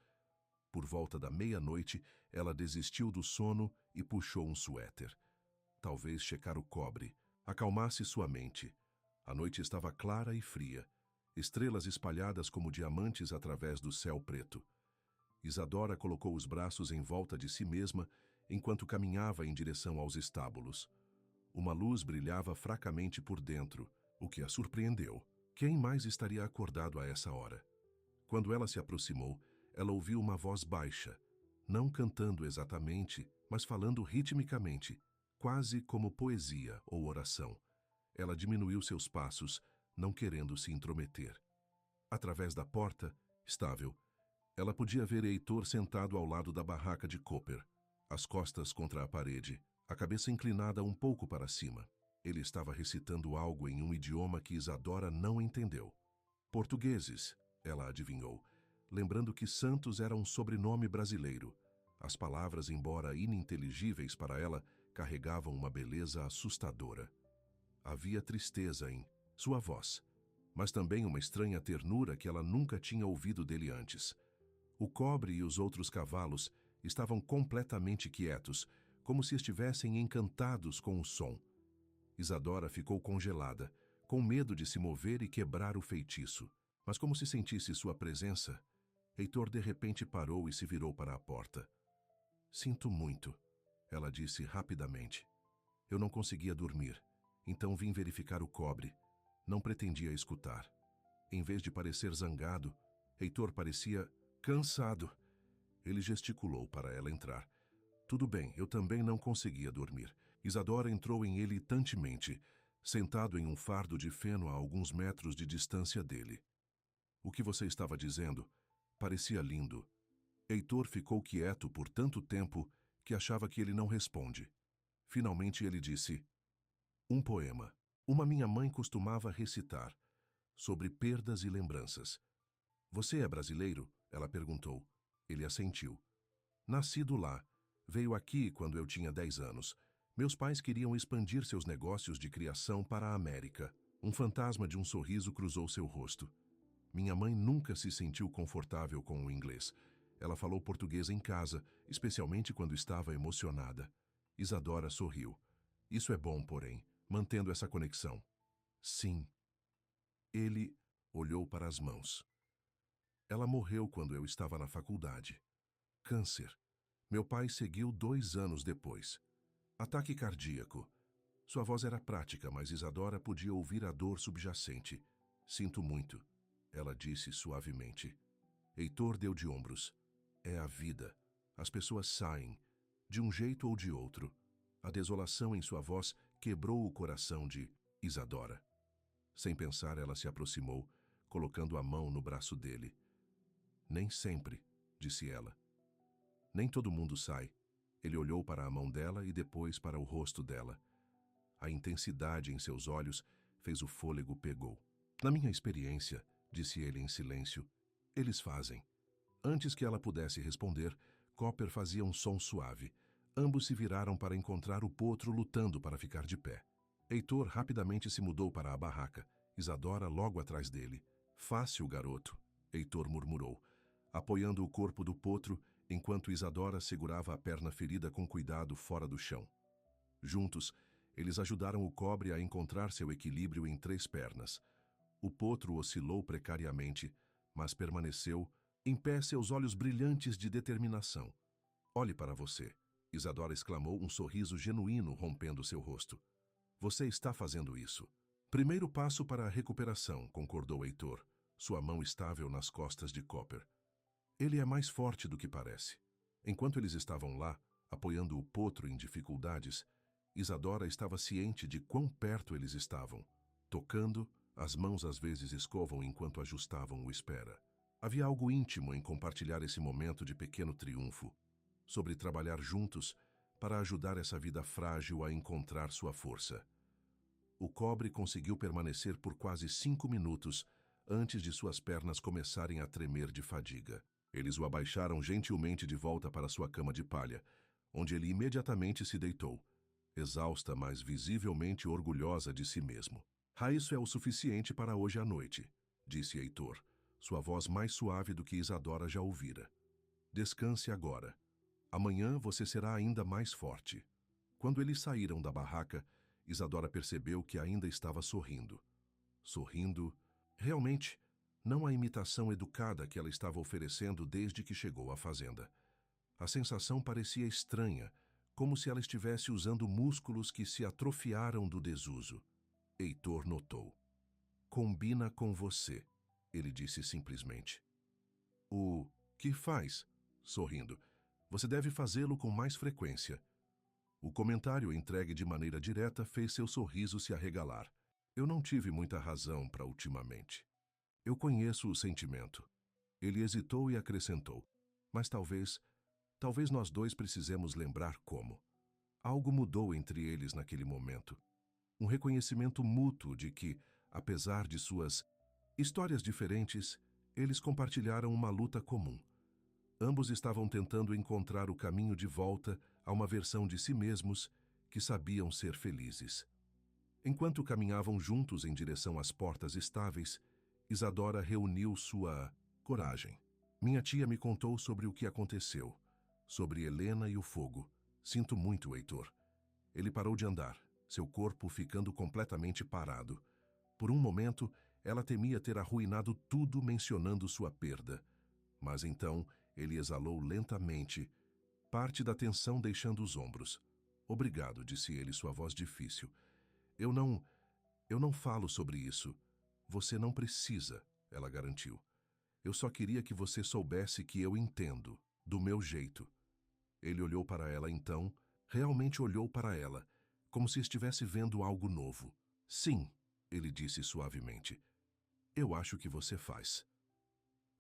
Speaker 1: Por volta da 00:30, ela desistiu do sono e puxou um suéter. Talvez checar o cobre, acalmasse sua mente. A noite estava clara e fria, estrelas espalhadas como diamantes através do céu preto. Isadora colocou os braços em volta de si mesma enquanto caminhava em direção aos estábulos. Uma luz brilhava fracamente por dentro, o que a surpreendeu. Quem mais estaria acordado a essa hora? Quando ela se aproximou, ela ouviu uma voz baixa, não cantando exatamente, mas falando ritmicamente, quase como poesia ou oração. Ela diminuiu seus passos, não querendo se intrometer. Através da porta, estável, ela podia ver Heitor sentado ao lado da barraca de Cooper, as costas contra a parede, a cabeça inclinada um pouco para cima. Ele estava recitando algo em um idioma que Isadora não entendeu. Portugueses, ela adivinhou, lembrando que Santos era um sobrenome brasileiro. As palavras, embora ininteligíveis para ela, carregavam uma beleza assustadora. Havia tristeza em sua voz, mas também uma estranha ternura que ela nunca tinha ouvido dele antes. O cobre e os outros cavalos estavam completamente quietos, como se estivessem encantados com o som. Isadora ficou congelada, com medo de se mover e quebrar o feitiço. Mas como se sentisse sua presença, Heitor de repente parou e se virou para a porta. Sinto muito, ela disse rapidamente. Eu não conseguia dormir, então vim verificar o cobre. Não pretendia escutar. Em vez de parecer zangado, Heitor parecia cansado. Ele gesticulou para ela entrar. Tudo bem, eu também não conseguia dormir. Isadora entrou em ele irritantemente, sentado em um fardo de feno a alguns metros de distância dele. O que você estava dizendo parecia lindo. Heitor ficou quieto por tanto tempo que achava que ele não responde. Finalmente ele disse: um poema. Uma minha mãe costumava recitar, sobre perdas e lembranças. Você é brasileiro? Ela perguntou. Ele assentiu. Nascido lá. Veio aqui quando eu tinha 10 anos. Meus pais queriam expandir seus negócios de criação para a América. Um fantasma de um sorriso cruzou seu rosto. Minha mãe nunca se sentiu confortável com o inglês. Ela falou português em casa, especialmente quando estava emocionada. Isadora sorriu. Isso é bom, porém, mantendo essa conexão. Sim. Ele olhou para as mãos. Ela morreu quando eu estava na faculdade. Câncer. Meu pai seguiu 2 anos depois. Ataque cardíaco. Sua voz era prática, mas Isadora podia ouvir a dor subjacente. Sinto muito, ela disse suavemente. Heitor deu de ombros. É a vida. As pessoas saem, de um jeito ou de outro. A desolação em sua voz quebrou o coração de Isadora. Sem pensar, ela se aproximou, colocando a mão no braço dele. Nem sempre, disse ela. Nem todo mundo sai. Ele olhou para a mão dela e depois para o rosto dela. A intensidade em seus olhos fez o fôlego pegou. Na minha experiência, disse ele em silêncio, eles fazem. Antes que ela pudesse responder, Copper fazia um som suave. Ambos se viraram para encontrar o potro lutando para ficar de pé. Heitor rapidamente se mudou para a barraca, Isadora logo atrás dele. Fácil, garoto, Heitor murmurou, apoiando o corpo do potro enquanto Isadora segurava a perna ferida com cuidado fora do chão. Juntos, eles ajudaram o cobre a encontrar seu equilíbrio em 3 pernas. O potro oscilou precariamente, mas permaneceu, em pé, seus olhos brilhantes de determinação. Olhe para você, Isadora exclamou, um sorriso genuíno rompendo seu rosto. Você está fazendo isso. Primeiro passo para a recuperação, concordou Heitor, sua mão estável nas costas de Copper. Ele é mais forte do que parece. Enquanto eles estavam lá, apoiando o potro em dificuldades, Isadora estava ciente de quão perto eles estavam. Tocando, as mãos às vezes escovam enquanto ajustavam o espera. Havia algo íntimo em compartilhar esse momento de pequeno triunfo, sobre trabalhar juntos para ajudar essa vida frágil a encontrar sua força. O cobre conseguiu permanecer por quase 5 minutos antes de suas pernas começarem a tremer de fadiga. Eles o abaixaram gentilmente de volta para sua cama de palha, onde ele imediatamente se deitou, exausta, mas visivelmente orgulhosa de si mesmo. Isso é o suficiente para hoje à noite, disse Heitor, sua voz mais suave do que Isadora já ouvira. Descanse agora. Amanhã você será ainda mais forte. Quando eles saíram da barraca, Isadora percebeu que ainda estava sorrindo. Sorrindo, realmente, não a imitação educada que ela estava oferecendo desde que chegou à fazenda. A sensação parecia estranha, como se ela estivesse usando músculos que se atrofiaram do desuso. Heitor notou. Combina com você, ele disse simplesmente. O que faz? Sorrindo. Você deve fazê-lo com mais frequência. O comentário entregue de maneira direta fez seu sorriso se arregalar. Eu não tive muita razão para ultimamente. Eu conheço o sentimento. Ele hesitou e acrescentou. Mas talvez nós dois precisemos lembrar como. Algo mudou entre eles naquele momento. Um reconhecimento mútuo de que, apesar de suas histórias diferentes, eles compartilharam uma luta comum. Ambos estavam tentando encontrar o caminho de volta a uma versão de si mesmos que sabiam ser felizes. Enquanto caminhavam juntos em direção às portas estáveis, Isadora reuniu sua coragem. Minha tia me contou sobre o que aconteceu, sobre Helena e o fogo. Sinto muito, Heitor. Ele parou de andar, seu corpo ficando completamente parado. Por um momento, ela temia ter arruinado tudo mencionando sua perda. Mas então, ele exalou lentamente, parte da tensão deixando os ombros. Obrigado, disse ele, sua voz difícil. Eu não falo sobre isso. Você não precisa, ela garantiu. Eu só queria que você soubesse que eu entendo. Do meu jeito. Ele olhou para ela então, realmente olhou para ela, como se estivesse vendo algo novo. Sim, ele disse suavemente. Eu acho que você faz.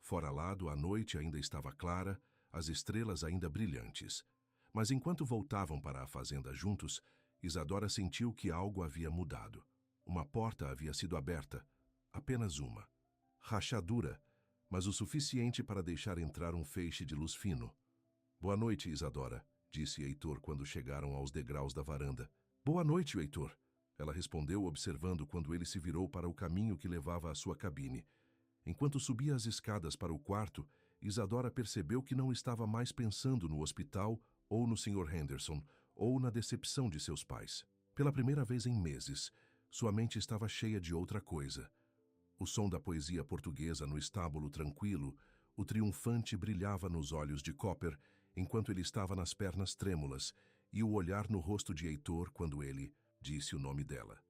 Speaker 1: Fora lado, a noite ainda estava clara, as estrelas ainda brilhantes. Mas enquanto voltavam para a fazenda juntos, Isadora sentiu que algo havia mudado. Uma porta havia sido aberta, apenas uma. Rachadura, mas o suficiente para deixar entrar um feixe de luz fino. Boa noite, Isadora, disse Heitor quando chegaram aos degraus da varanda. Boa noite, Heitor, ela respondeu observando quando ele se virou para o caminho que levava à sua cabine. Enquanto subia as escadas para o quarto, Isadora percebeu que não estava mais pensando no hospital ou no Sr. Henderson ou na decepção de seus pais. Pela primeira vez em meses, sua mente estava cheia de outra coisa. O som da poesia portuguesa no estábulo tranquilo, o triunfante brilhava nos olhos de Copper enquanto ele estava nas pernas trêmulas e o olhar no rosto de Heitor quando ele disse o nome dela.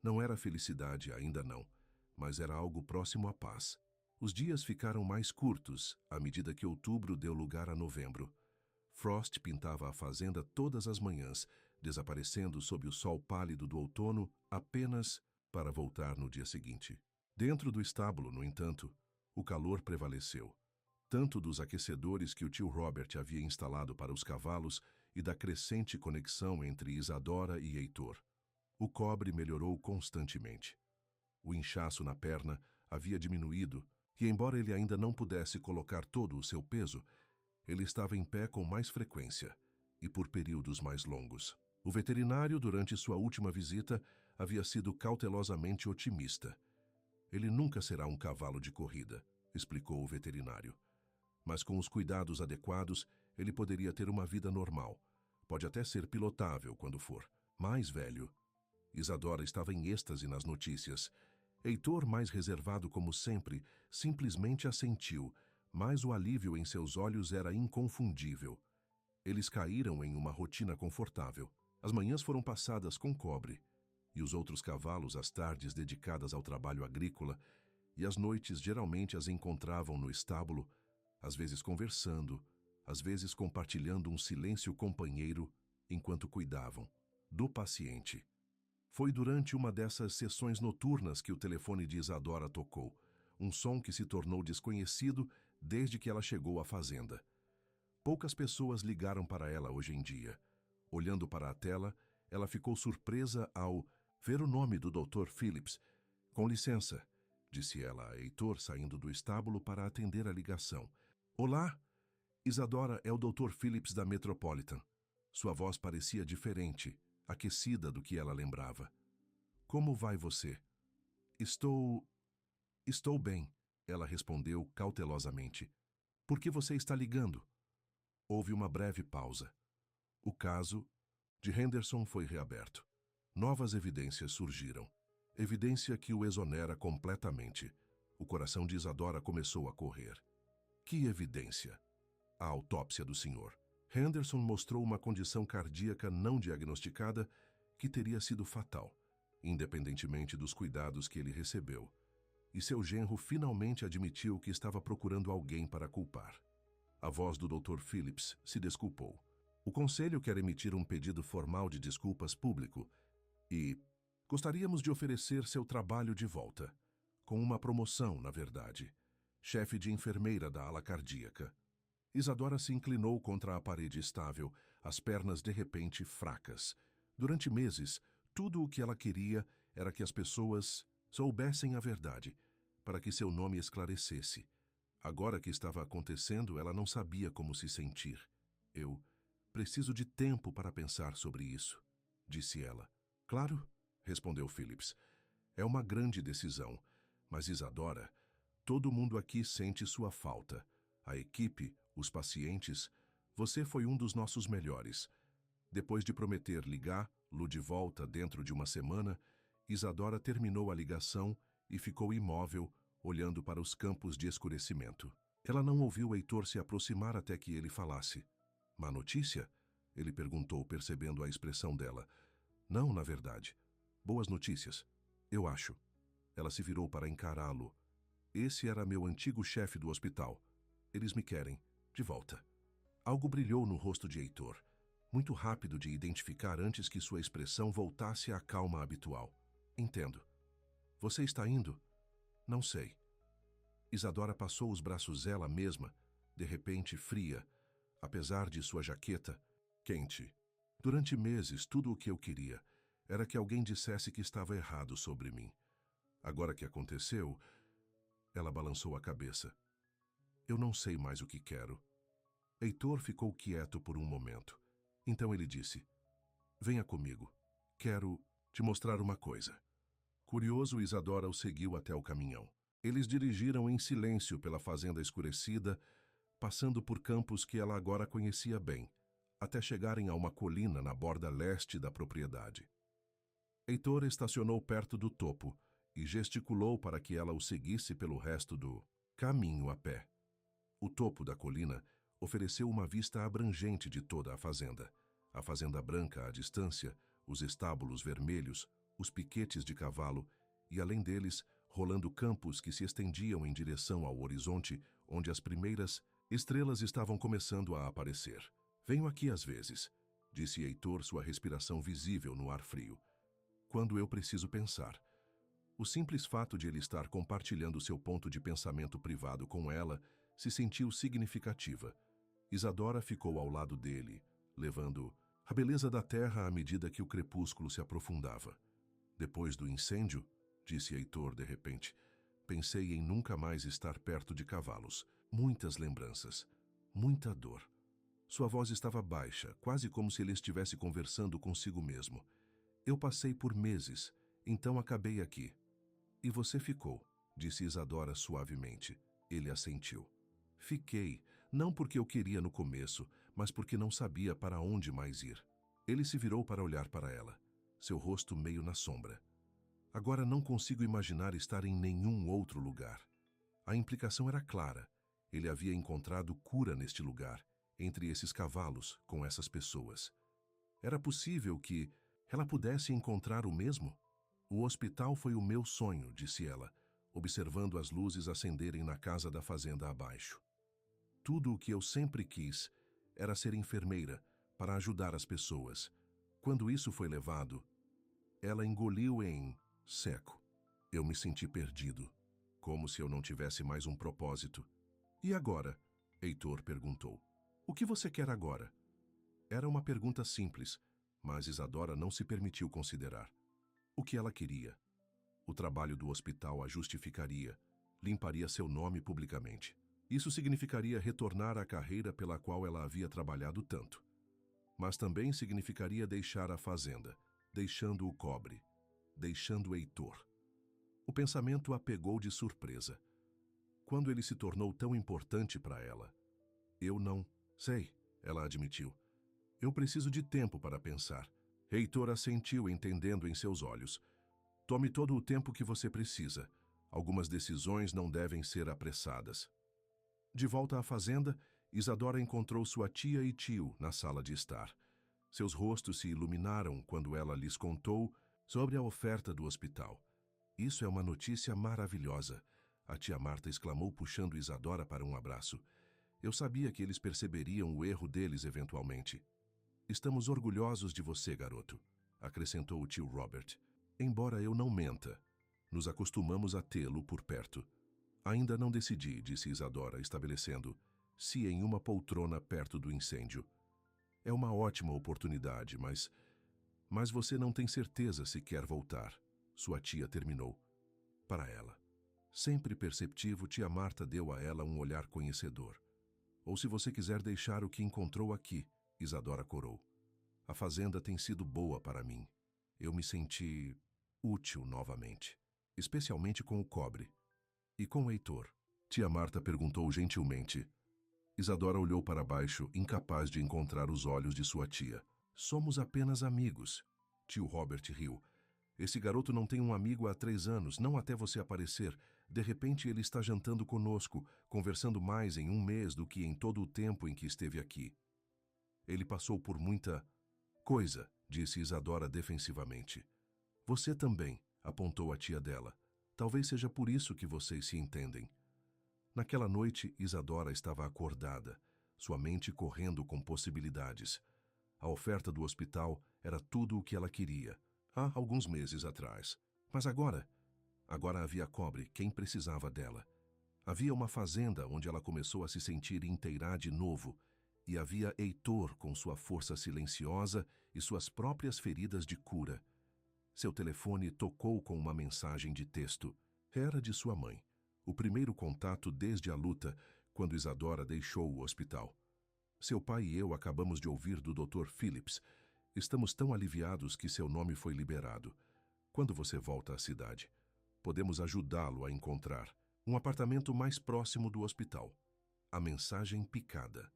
Speaker 1: Não era felicidade, ainda não, mas era algo próximo à paz. Os dias ficaram mais curtos à medida que outubro deu lugar a novembro. Frost pintava a fazenda todas as manhãs, desaparecendo sob o sol pálido do outono apenas para voltar no dia seguinte. Dentro do estábulo, no entanto, o calor prevaleceu, tanto dos aquecedores que o tio Robert havia instalado para os cavalos e da crescente conexão entre Isadora e Heitor. O cobre melhorou constantemente. O inchaço na perna havia diminuído e, embora ele ainda não pudesse colocar todo o seu peso, ele estava em pé com mais frequência e por períodos mais longos. O veterinário, durante sua última visita, havia sido cautelosamente otimista. Ele nunca será um cavalo de corrida, explicou o veterinário. Mas com os cuidados adequados, ele poderia ter uma vida normal. Pode até ser pilotável quando for. Mais velho. Isadora estava em êxtase nas notícias. Heitor, mais reservado como sempre, simplesmente assentiu, mas o alívio em seus olhos era inconfundível. Eles caíram em uma rotina confortável. As manhãs foram passadas com Cobre, e os outros cavalos às tardes dedicadas ao trabalho agrícola, e as noites geralmente as encontravam no estábulo, às vezes conversando, às vezes compartilhando um silêncio companheiro enquanto cuidavam do paciente. Foi durante uma dessas sessões noturnas que o telefone de Isadora tocou, um som que se tornou desconhecido desde que ela chegou à fazenda. Poucas pessoas ligaram para ela hoje em dia. Olhando para a tela, ela ficou surpresa ao ver o nome do Dr. Phillips. Com licença, disse ela a Heitor saindo do estábulo para atender a ligação. Olá, Isadora, é o Dr. Phillips da Metropolitan. Sua voz parecia diferente, aquecida do que ela lembrava. Como vai você? Estou bem, ela respondeu cautelosamente. Por que você está ligando? Houve uma breve pausa. O caso de Henderson foi reaberto. Novas evidências surgiram. Evidência que o exonera completamente. O coração de Isadora começou a correr. Que evidência? A autópsia do senhor. Henderson mostrou uma condição cardíaca não diagnosticada que teria sido fatal, independentemente dos cuidados que ele recebeu. E seu genro finalmente admitiu que estava procurando alguém para culpar. A voz do Dr. Phillips se desculpou. O conselho quer emitir um pedido formal de desculpas público e gostaríamos de oferecer seu trabalho de volta, com uma promoção, na verdade. Chefe de enfermeira da ala cardíaca. Isadora se inclinou contra a parede estável, as pernas de repente fracas. Durante meses, tudo o que ela queria era que as pessoas soubessem a verdade, para que seu nome esclarecesse. Agora que estava acontecendo, ela não sabia como se sentir. Eu preciso de tempo para pensar sobre isso, disse ela. Claro, respondeu Phillips. É uma grande decisão, mas Isadora, todo mundo aqui sente sua falta. A equipe, os pacientes, você foi um dos nossos melhores. Depois de prometer ligá-lo de volta dentro de uma semana, Isadora terminou a ligação e ficou imóvel, olhando para os campos de escurecimento. Ela não ouviu Heitor se aproximar até que ele falasse. Má notícia? Ele perguntou, percebendo a expressão dela. Não, na verdade. Boas notícias, eu acho. Ela se virou para encará-lo. Esse era meu antigo chefe do hospital. Eles me querem de volta. Algo brilhou no rosto de Heitor, muito rápido de identificar antes que sua expressão voltasse à calma habitual. Entendo. Você está indo? Não sei. Isadora passou os braços ela mesma, de repente fria, apesar de sua jaqueta quente. Durante meses, tudo o que eu queria era que alguém dissesse que estava errado sobre mim. Agora que aconteceu, ela balançou a cabeça. Eu não sei mais o que quero. Heitor ficou quieto por um momento. Então ele disse: venha comigo. Quero te mostrar uma coisa. Curioso, Isadora o seguiu até o caminhão. Eles dirigiram em silêncio pela fazenda escurecida, passando por campos que ela agora conhecia bem, até chegarem a uma colina na borda leste da propriedade. Heitor estacionou perto do topo e gesticulou para que ela o seguisse pelo resto do caminho a pé. O topo da colina ofereceu uma vista abrangente de toda a fazenda branca à distância, os estábulos vermelhos, os piquetes de cavalo e, além deles, rolando campos que se estendiam em direção ao horizonte, onde as primeiras estrelas estavam começando a aparecer. Venho aqui às vezes, disse Heitor, sua respiração visível no ar frio. Quando eu preciso pensar. O simples fato de ele estar compartilhando seu ponto de pensamento privado com ela se sentiu significativa. Isadora ficou ao lado dele, levando a beleza da terra à medida que o crepúsculo se aprofundava. Depois do incêndio, disse Heitor de repente, pensei em nunca mais estar perto de cavalos. Muitas lembranças, muita dor. Sua voz estava baixa, quase como se ele estivesse conversando consigo mesmo. Eu passei por meses, então acabei aqui. E você ficou, disse Isadora suavemente. Ele assentiu. Fiquei, não porque eu queria no começo, mas porque não sabia para onde mais ir. Ele se virou para olhar para ela, seu rosto meio na sombra. Agora não consigo imaginar estar em nenhum outro lugar. A implicação era clara. Ele havia encontrado cura neste lugar, entre esses cavalos, com essas pessoas. Era possível que ela pudesse encontrar o mesmo? O hospital foi o meu sonho, disse ela, observando as luzes acenderem na casa da fazenda abaixo. Tudo o que eu sempre quis era ser enfermeira para ajudar as pessoas. Quando isso foi levado, ela engoliu em seco. Eu me senti perdido, como se eu não tivesse mais um propósito. E agora? Heitor perguntou. O que você quer agora? Era uma pergunta simples, mas Isadora não se permitiu considerar. O que ela queria? O trabalho do hospital a justificaria, limparia seu nome publicamente. Isso significaria retornar à carreira pela qual ela havia trabalhado tanto. Mas também significaria deixar a fazenda, deixando o cobre, deixando Heitor. O pensamento a pegou de surpresa. Quando ele se tornou tão importante para ela? Eu não sei, ela admitiu. Eu preciso de tempo para pensar. Heitor assentiu, entendendo em seus olhos. Tome todo o tempo que você precisa. Algumas decisões não devem ser apressadas. De volta à fazenda, Isadora encontrou sua tia e tio na sala de estar. Seus rostos se iluminaram quando ela lhes contou sobre a oferta do hospital. Isso é uma notícia maravilhosa, a tia Marta exclamou, puxando Isadora para um abraço. Eu sabia que eles perceberiam o erro deles eventualmente. Estamos orgulhosos de você, garoto, acrescentou o tio Robert. Embora eu não menta, nos acostumamos a tê-lo por perto. Ainda não decidi, disse Isadora, estabelecendo-se em uma poltrona perto do incêndio. É uma ótima oportunidade, mas você não tem certeza se quer voltar, sua tia terminou. Para ela. Sempre perceptivo, tia Marta deu a ela um olhar conhecedor. Ou se você quiser deixar o que encontrou aqui, Isadora corou. A fazenda tem sido boa para mim. Eu me senti útil novamente, especialmente com o cobre. E com o Heitor? Tia Marta perguntou gentilmente. Isadora olhou para baixo, incapaz de encontrar os olhos de sua tia. Somos apenas amigos. Tio Robert riu. Esse garoto não tem um amigo há 3 anos, não até você aparecer. De repente ele está jantando conosco, conversando mais em 1 mês do que em todo o tempo em que esteve aqui. Ele passou por muita coisa, disse Isadora defensivamente. Você também, apontou a tia dela. Talvez seja por isso que vocês se entendem. Naquela noite, Isadora estava acordada, sua mente correndo com possibilidades. A oferta do hospital era tudo o que ela queria, há alguns meses atrás. Mas agora havia Cobre, quem precisava dela. Havia uma fazenda onde ela começou a se sentir inteira de novo, e havia Heitor com sua força silenciosa e suas próprias feridas de cura. Seu telefone tocou com uma mensagem de texto. Era de sua mãe. O primeiro contato desde a luta, quando Isadora deixou o hospital. Seu pai e eu acabamos de ouvir do Dr. Phillips. Estamos tão aliviados que seu nome foi liberado. Quando você volta à cidade, podemos ajudá-lo a encontrar um apartamento mais próximo do hospital. A mensagem picada.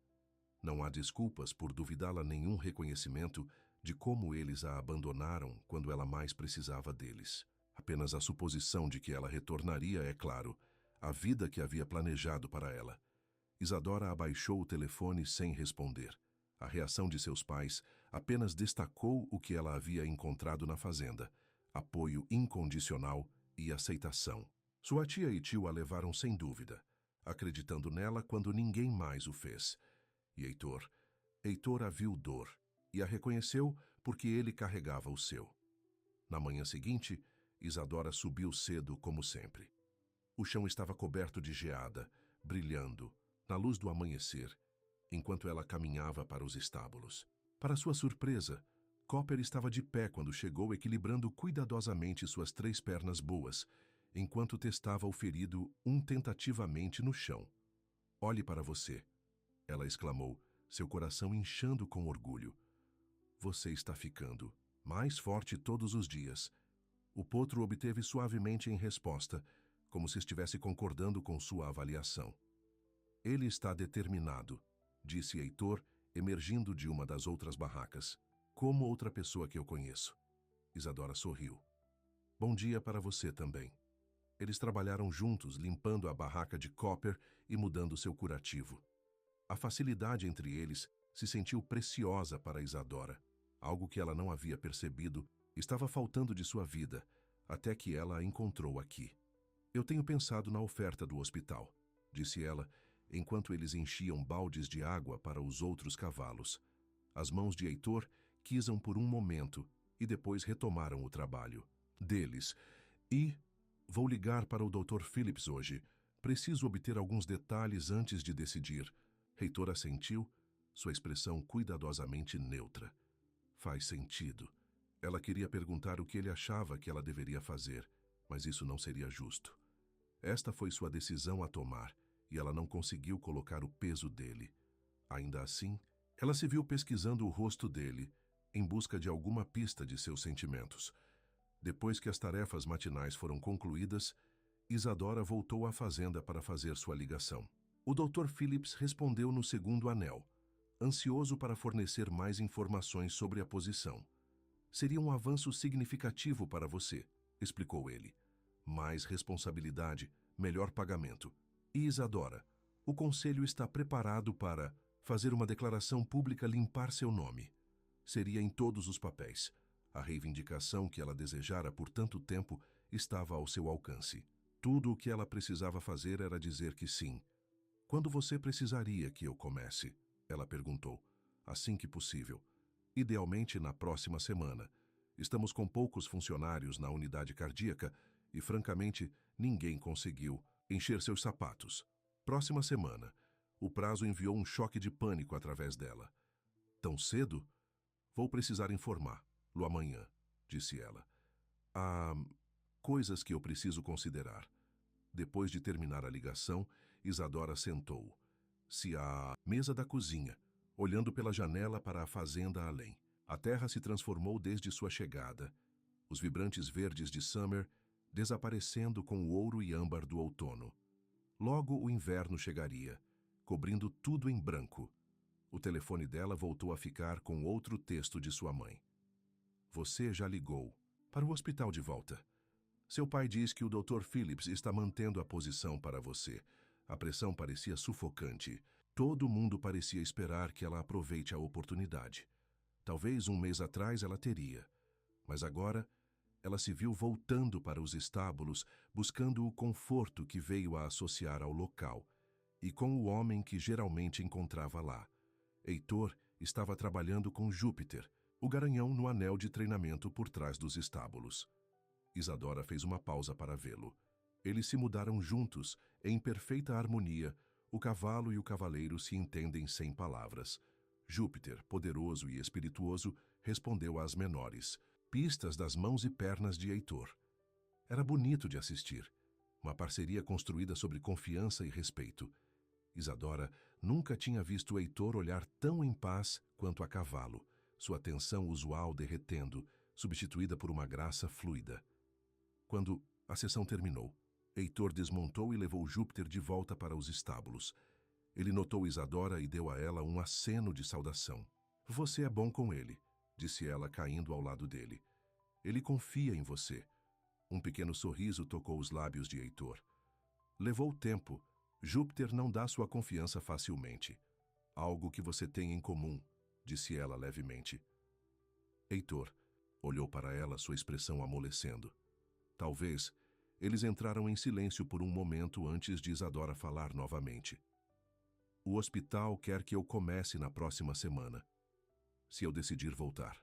Speaker 1: Não há desculpas por duvidá-la nenhum reconhecimento de como eles a abandonaram quando ela mais precisava deles. Apenas a suposição de que ela retornaria, é claro, à vida que havia planejado para ela. Isadora abaixou o telefone sem responder. A reação de seus pais apenas destacou o que ela havia encontrado na fazenda: apoio incondicional e aceitação. Sua tia e tio a levaram sem dúvida, acreditando nela quando ninguém mais o fez. E Heitor a viu dor e a reconheceu porque ele carregava o seu. Na manhã seguinte, Isadora subiu cedo como sempre. O chão estava coberto de geada, brilhando, na luz do amanhecer, enquanto ela caminhava para os estábulos. Para sua surpresa, Copper estava de pé quando chegou, equilibrando cuidadosamente suas 3 pernas boas, enquanto testava o ferido tentativamente no chão. "Olhe para você", ela exclamou, seu coração inchando com orgulho. "Você está ficando mais forte todos os dias." O potro obteve suavemente em resposta, como se estivesse concordando com sua avaliação. "Ele está determinado", disse Heitor, emergindo de uma das outras barracas. "Como outra pessoa que eu conheço." Isadora sorriu. "Bom dia para você também." Eles trabalharam juntos, limpando a barraca de Copper e mudando seu curativo. A facilidade entre eles se sentiu preciosa para Isadora. Algo que ela não havia percebido estava faltando de sua vida, até que ela a encontrou aqui. "Eu tenho pensado na oferta do hospital", disse ela, enquanto eles enchiam baldes de água para os outros cavalos. As mãos de Heitor quisam por um momento e depois retomaram o trabalho deles. "Vou ligar para o Dr. Phillips hoje. Preciso obter alguns detalhes antes de decidir." Heitor assentiu, sua expressão cuidadosamente neutra. "Faz sentido." Ela queria perguntar o que ele achava que ela deveria fazer, mas isso não seria justo. Esta foi sua decisão a tomar, e ela não conseguiu colocar o peso dele. Ainda assim, ela se viu pesquisando o rosto dele, em busca de alguma pista de seus sentimentos. Depois que as tarefas matinais foram concluídas, Isadora voltou à fazenda para fazer sua ligação. O Dr. Phillips respondeu no segundo anel, ansioso para fornecer mais informações sobre a posição. "Seria um avanço significativo para você", explicou ele. "Mais responsabilidade, melhor pagamento. E Isadora, o conselho está preparado para fazer uma declaração pública, limpar seu nome. Seria em todos os papéis. A reivindicação que ela desejara por tanto tempo estava ao seu alcance. Tudo o que ela precisava fazer era dizer que sim." "Quando você precisaria que eu comece?" ela perguntou. "Assim que possível. Idealmente na próxima semana. Estamos com poucos funcionários na unidade cardíaca e, francamente, ninguém conseguiu encher seus sapatos. Próxima semana." O prazo enviou um choque de pânico através dela. "Tão cedo? Vou precisar informá-lo amanhã", disse ela. "Há coisas que eu preciso considerar." Depois de terminar a ligação, Isadora sentou-se à mesa da cozinha, olhando pela janela para a fazenda além. A terra se transformou desde sua chegada, os vibrantes verdes de Summer desaparecendo com o ouro e âmbar do outono. Logo o inverno chegaria, cobrindo tudo em branco. O telefone dela voltou a ficar com outro texto de sua mãe. "Você já ligou para o hospital de volta. Seu pai diz que o Dr. Phillips está mantendo a posição para você." A pressão parecia sufocante. Todo mundo parecia esperar que ela aproveite a oportunidade. Talvez um mês atrás ela teria, mas agora ela se viu voltando para os estábulos, buscando o conforto que veio a associar ao local, e com o homem que geralmente encontrava lá. Heitor estava trabalhando com Júpiter, o garanhão no anel de treinamento por trás dos estábulos. Isadora fez uma pausa para vê-lo. Eles se mudaram juntos, em perfeita harmonia. O cavalo e o cavaleiro se entendem sem palavras. Júpiter, poderoso e espirituoso, respondeu às menores, pistas das mãos e pernas de Heitor. Era bonito de assistir. Uma parceria construída sobre confiança e respeito. Isadora nunca tinha visto Heitor olhar tão em paz quanto a cavalo, sua tensão usual derretendo, substituída por uma graça fluida. Quando a sessão terminou, Heitor desmontou e levou Júpiter de volta para os estábulos. Ele notou Isadora e deu a ela um aceno de saudação. "Você é bom com ele", disse ela, caindo ao lado dele. "Ele confia em você." Um pequeno sorriso tocou os lábios de Heitor. "Levou tempo. Júpiter não dá sua confiança facilmente. Algo que você tem em comum", disse ela levemente. Heitor olhou para ela, sua expressão amolecendo. Talvez eles entraram em silêncio por um momento antes de Isadora falar novamente. "O hospital quer que eu comece na próxima semana, se eu decidir voltar."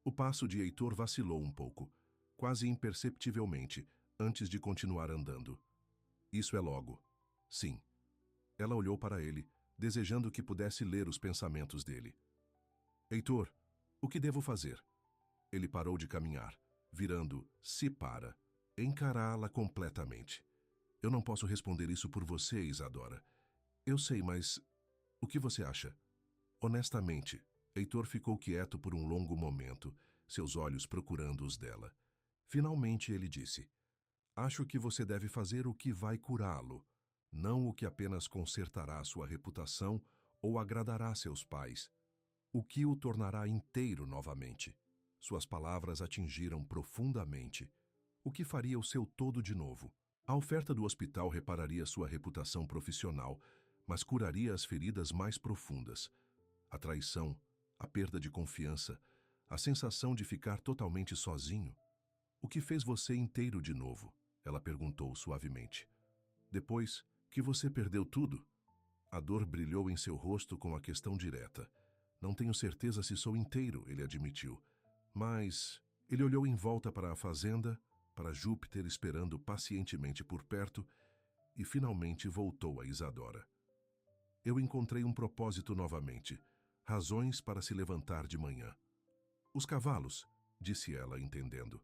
Speaker 1: O passo de Heitor vacilou um pouco, quase imperceptivelmente, antes de continuar andando. "Isso é logo." "Sim." Ela olhou para ele, desejando que pudesse ler os pensamentos dele. "Heitor, o que devo fazer?" Ele parou de caminhar, virando-se para encará-la completamente. "Eu não posso responder isso por você, Isadora. Eu sei, mas o que você acha?" Honestamente, Heitor ficou quieto por um longo momento, seus olhos procurando os dela. Finalmente ele disse: "Acho que você deve fazer o que vai curá-lo, não o que apenas consertará sua reputação ou agradará seus pais, o que o tornará inteiro novamente." Suas palavras atingiram profundamente. O que faria o seu todo de novo? A oferta do hospital repararia sua reputação profissional, mas curaria as feridas mais profundas. A traição, a perda de confiança, a sensação de ficar totalmente sozinho. "O que fez você inteiro de novo?" ela perguntou suavemente. "Depois que você perdeu tudo?" A dor brilhou em seu rosto com a questão direta. "Não tenho certeza se sou inteiro", ele admitiu. Mas ele olhou em volta para a fazenda, para Júpiter esperando pacientemente por perto, e finalmente voltou a Isadora. "Eu encontrei um propósito novamente, razões para se levantar de manhã." "Os cavalos", disse ela, entendendo.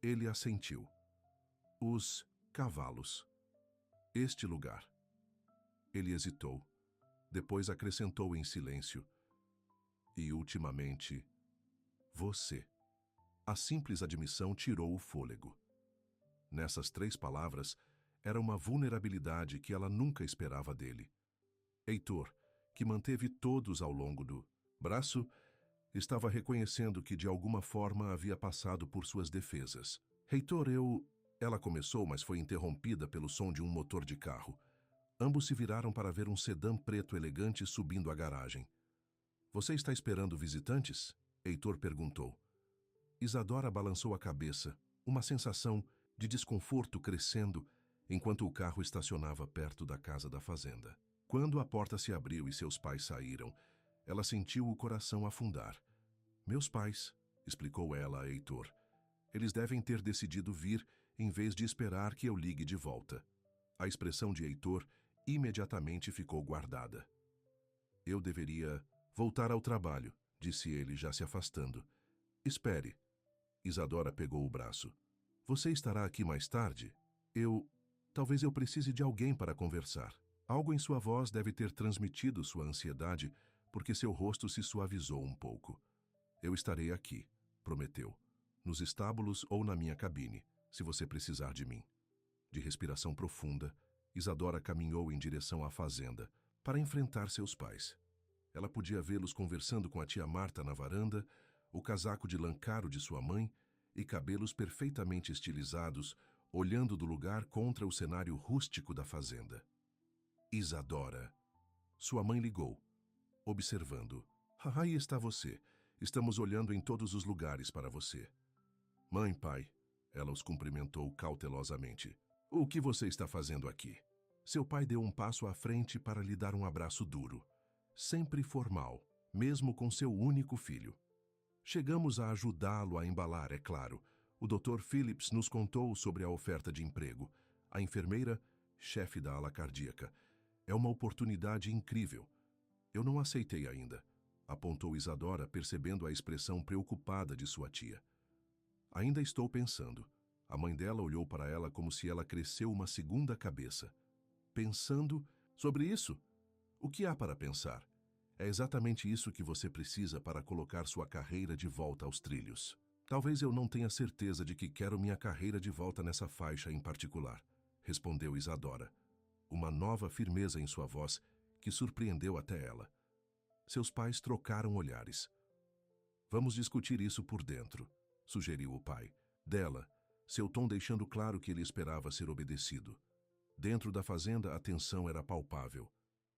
Speaker 1: Ele assentiu. "Os cavalos. Este lugar." Ele hesitou. Depois acrescentou em silêncio: "E ultimamente, você." A simples admissão tirou o fôlego. Nessas 3 palavras, era uma vulnerabilidade que ela nunca esperava dele. Heitor, que manteve todos ao longo do braço, estava reconhecendo que de alguma forma havia passado por suas defesas. "Heitor, eu..." Ela começou, mas foi interrompida pelo som de um motor de carro. Ambos se viraram para ver um sedã preto elegante subindo a garagem. "Você está esperando visitantes?" Heitor perguntou. Isadora balançou a cabeça, uma sensação de desconforto crescendo enquanto o carro estacionava perto da casa da fazenda. Quando a porta se abriu e seus pais saíram, ela sentiu o coração afundar. "Meus pais", explicou ela a Heitor. "Eles devem ter decidido vir em vez de esperar que eu ligue de volta." A expressão de Heitor imediatamente ficou guardada. "Eu deveria voltar ao trabalho", disse ele, já se afastando. "Espere." Isadora pegou o braço. "Você estará aqui mais tarde? Talvez eu precise de alguém para conversar." Algo em sua voz deve ter transmitido sua ansiedade, porque seu rosto se suavizou um pouco. "Eu estarei aqui", prometeu. "Nos estábulos ou na minha cabine, se você precisar de mim." De respiração profunda, Isadora caminhou em direção à fazenda, para enfrentar seus pais. Ela podia vê-los conversando com a tia Marta na varanda, o casaco de lã caro de sua mãe e cabelos perfeitamente estilizados, olhando do lugar contra o cenário rústico da fazenda. "Isadora." Sua mãe ligou, observando. "Aí está você. Estamos olhando em todos os lugares para você." "Mãe, pai." Ela os cumprimentou cautelosamente. "O que você está fazendo aqui?" Seu pai deu um passo à frente para lhe dar um abraço duro, sempre formal, mesmo com seu único filho. Chegamos a ajudá-lo a embalar, é claro. O Dr. Phillips nos contou sobre a oferta de emprego. A enfermeira, chefe da ala cardíaca. É uma oportunidade incrível. Eu não aceitei ainda, apontou Isadora, percebendo a expressão preocupada de sua tia. Ainda estou pensando. A mãe dela olhou para ela como se ela cresceu uma segunda cabeça. Pensando sobre isso? O que há para pensar? É exatamente isso que você precisa para colocar sua carreira de volta aos trilhos. Talvez eu não tenha certeza de que quero minha carreira de volta nessa faixa em particular, respondeu Isadora, uma nova firmeza em sua voz que surpreendeu até ela. Seus pais trocaram olhares. Vamos discutir isso por dentro, sugeriu o pai. Dela, seu tom deixando claro que ele esperava ser obedecido. Dentro da fazenda, a tensão era palpável.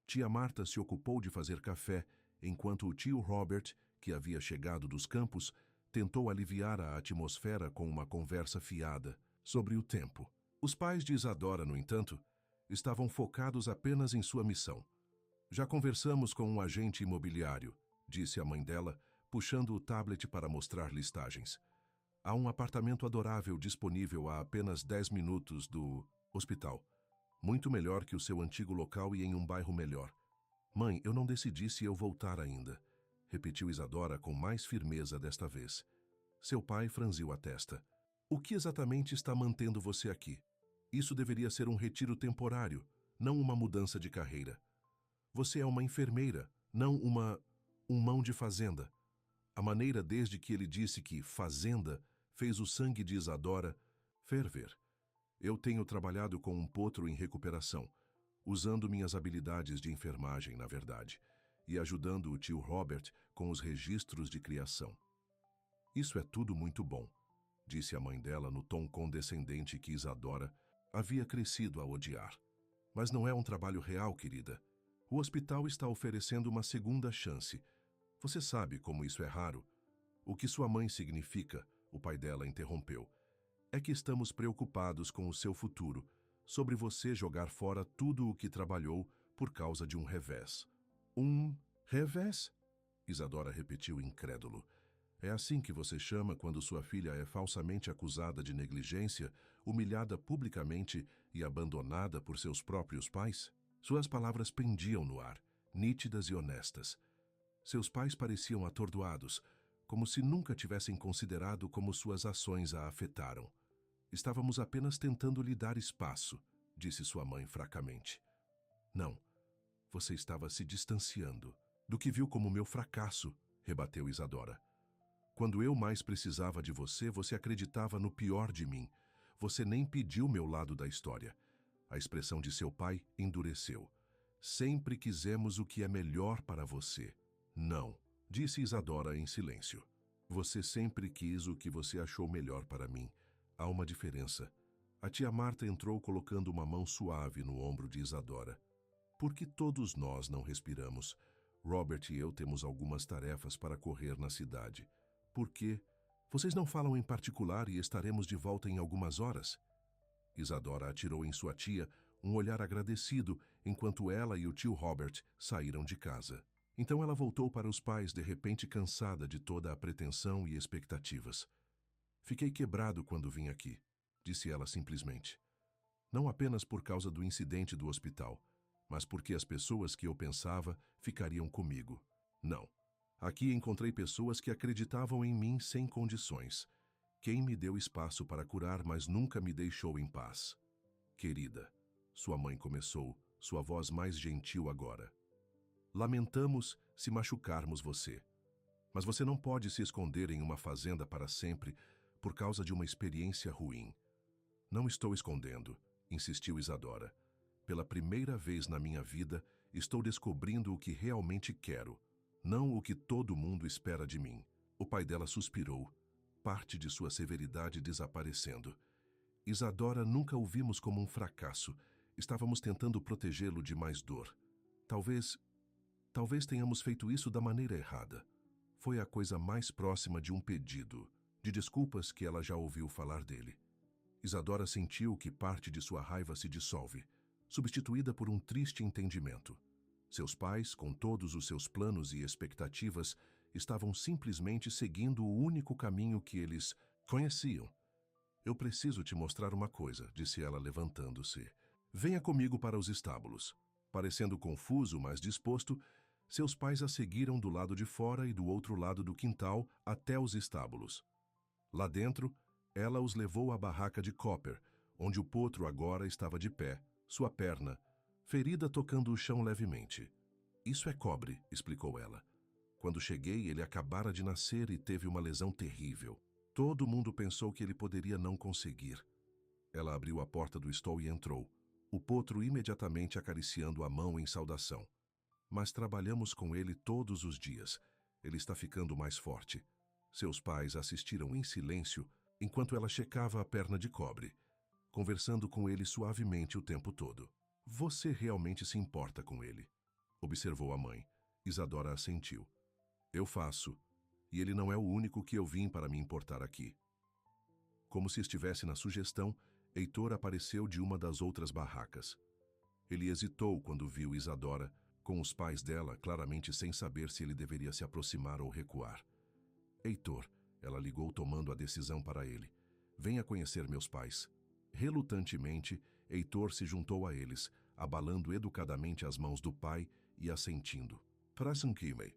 Speaker 1: Tia Marta se ocupou de fazer café, enquanto o tio Robert, que havia chegado dos campos, tentou aliviar a atmosfera com uma conversa fiada sobre o tempo. Os pais de Isadora, no entanto, estavam focados apenas em sua missão. Já conversamos com um agente imobiliário, disse a mãe dela, puxando o tablet para mostrar listagens. Há um apartamento adorável disponível a apenas 10 minutos do hospital. Muito melhor que o seu antigo local e em um bairro melhor. Mãe, eu não decidi se eu voltar ainda, repetiu Isadora com mais firmeza desta vez. Seu pai franziu a testa. O que exatamente está mantendo você aqui? Isso deveria ser um retiro temporário, não uma mudança de carreira. Você é uma enfermeira, não um mão de fazenda. A maneira desde que ele disse que fazenda fez o sangue de Isadora ferver. Eu tenho trabalhado com um potro em recuperação, usando minhas habilidades de enfermagem, na verdade, e ajudando o tio Robert com os registros de criação. Isso é tudo muito bom, disse a mãe dela no tom condescendente que Isadora havia crescido a odiar. Mas não é um trabalho real, querida. O hospital está oferecendo uma segunda chance. Você sabe como isso é raro. O que sua mãe significa, o pai dela interrompeu, é que estamos preocupados com o seu futuro, sobre você jogar fora tudo o que trabalhou por causa de um revés. Um revés? Isadora repetiu incrédulo. É assim que você chama quando sua filha é falsamente acusada de negligência, humilhada publicamente e abandonada por seus próprios pais? Suas palavras pendiam no ar, nítidas e honestas. Seus pais pareciam atordoados, como se nunca tivessem considerado como suas ações a afetaram. Estávamos apenas tentando lhe dar espaço, disse sua mãe fracamente. Não, você estava se distanciando do que viu como meu fracasso, rebateu Isadora. Quando eu mais precisava de você, você acreditava no pior de mim. Você nem pediu meu lado da história. A expressão de seu pai endureceu. Sempre quisemos o que é melhor para você. Não, disse Isadora em silêncio. Você sempre quis o que você achou melhor para mim. Há uma diferença. A tia Marta entrou colocando uma mão suave no ombro de Isadora. Por que todos nós não respiramos? Robert e eu temos algumas tarefas para correr na cidade. Por quê? Vocês não falam em particular e estaremos de volta em algumas horas? Isadora atirou em sua tia um olhar agradecido enquanto ela e o tio Robert saíram de casa. Então ela voltou para os pais, de repente cansada de toda a pretensão e expectativas. Fiquei quebrado quando vim aqui, disse ela simplesmente. Não apenas por causa do incidente do hospital, mas porque as pessoas que eu pensava ficariam comigo. Não. Aqui encontrei pessoas que acreditavam em mim sem condições. Quem me deu espaço para curar, mas nunca me deixou em paz. Querida, sua mãe começou, sua voz mais gentil agora. Lamentamos se machucarmos você. Mas você não pode se esconder em uma fazenda para sempre por causa de uma experiência ruim. Não estou escondendo, insistiu Isadora. Pela primeira vez na minha vida, estou descobrindo o que realmente quero, não o que todo mundo espera de mim. O pai dela suspirou, parte de sua severidade desaparecendo. Isadora, nunca o vimos como um fracasso. Estávamos tentando protegê-lo de mais dor. Talvez tenhamos feito isso da maneira errada. Foi a coisa mais próxima de um pedido, de desculpas que ela já ouviu falar dele. Isadora sentiu que parte de sua raiva se dissolve. substituída por um triste entendimento. Seus pais, com todos os seus planos e expectativas, estavam simplesmente seguindo o único caminho que eles conheciam. Eu preciso te mostrar uma coisa, disse ela levantando-se. Venha comigo para os estábulos. Parecendo confuso, mas disposto, seus pais a seguiram do lado de fora e do outro lado do quintal até os estábulos. Lá dentro, ela os levou à barraca de Copper, onde o potro agora estava de pé, sua perna, ferida tocando o chão levemente. Isso é cobre, explicou ela. Quando cheguei, ele acabara de nascer e teve uma lesão terrível. Todo mundo pensou que ele poderia não conseguir. Ela abriu a porta do stall e entrou, o potro imediatamente acariciando a mão em saudação. Mas trabalhamos com ele todos os dias. Ele está ficando mais forte. Seus pais assistiram em silêncio enquanto ela checava a perna de cobre, conversando com ele suavemente o tempo todo. Você realmente se importa com ele? Observou a mãe. Isadora assentiu. Eu faço. E ele não é o único que eu vim para me importar aqui. Como se estivesse na sugestão, Heitor apareceu de uma das outras barracas. Ele hesitou quando viu Isadora, com os pais dela claramente sem saber se ele deveria se aproximar ou recuar. Heitor, ela ligou tomando a decisão para ele. Venha conhecer meus pais. Relutantemente, Heitor se juntou a eles, abalando educadamente as mãos do pai e assentindo. Prasanquimei.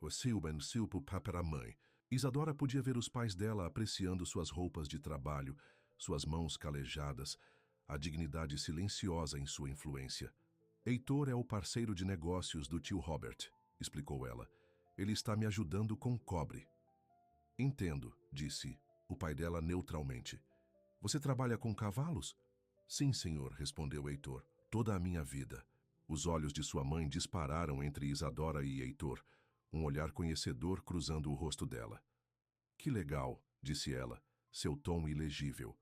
Speaker 1: O Silben Silpo para a mãe. Isadora podia ver os pais dela apreciando suas roupas de trabalho, suas mãos calejadas, a dignidade silenciosa em sua influência. Heitor é o parceiro de negócios do tio Robert, explicou ela. Ele está me ajudando com cobre. Entendo, disse o pai dela neutralmente. Você trabalha com cavalos? Sim, senhor, respondeu Heitor. Toda a minha vida. Os olhos de sua mãe dispararam entre Isadora e Heitor, um olhar conhecedor cruzando o rosto dela. Que legal, disse ela, seu tom ilegível.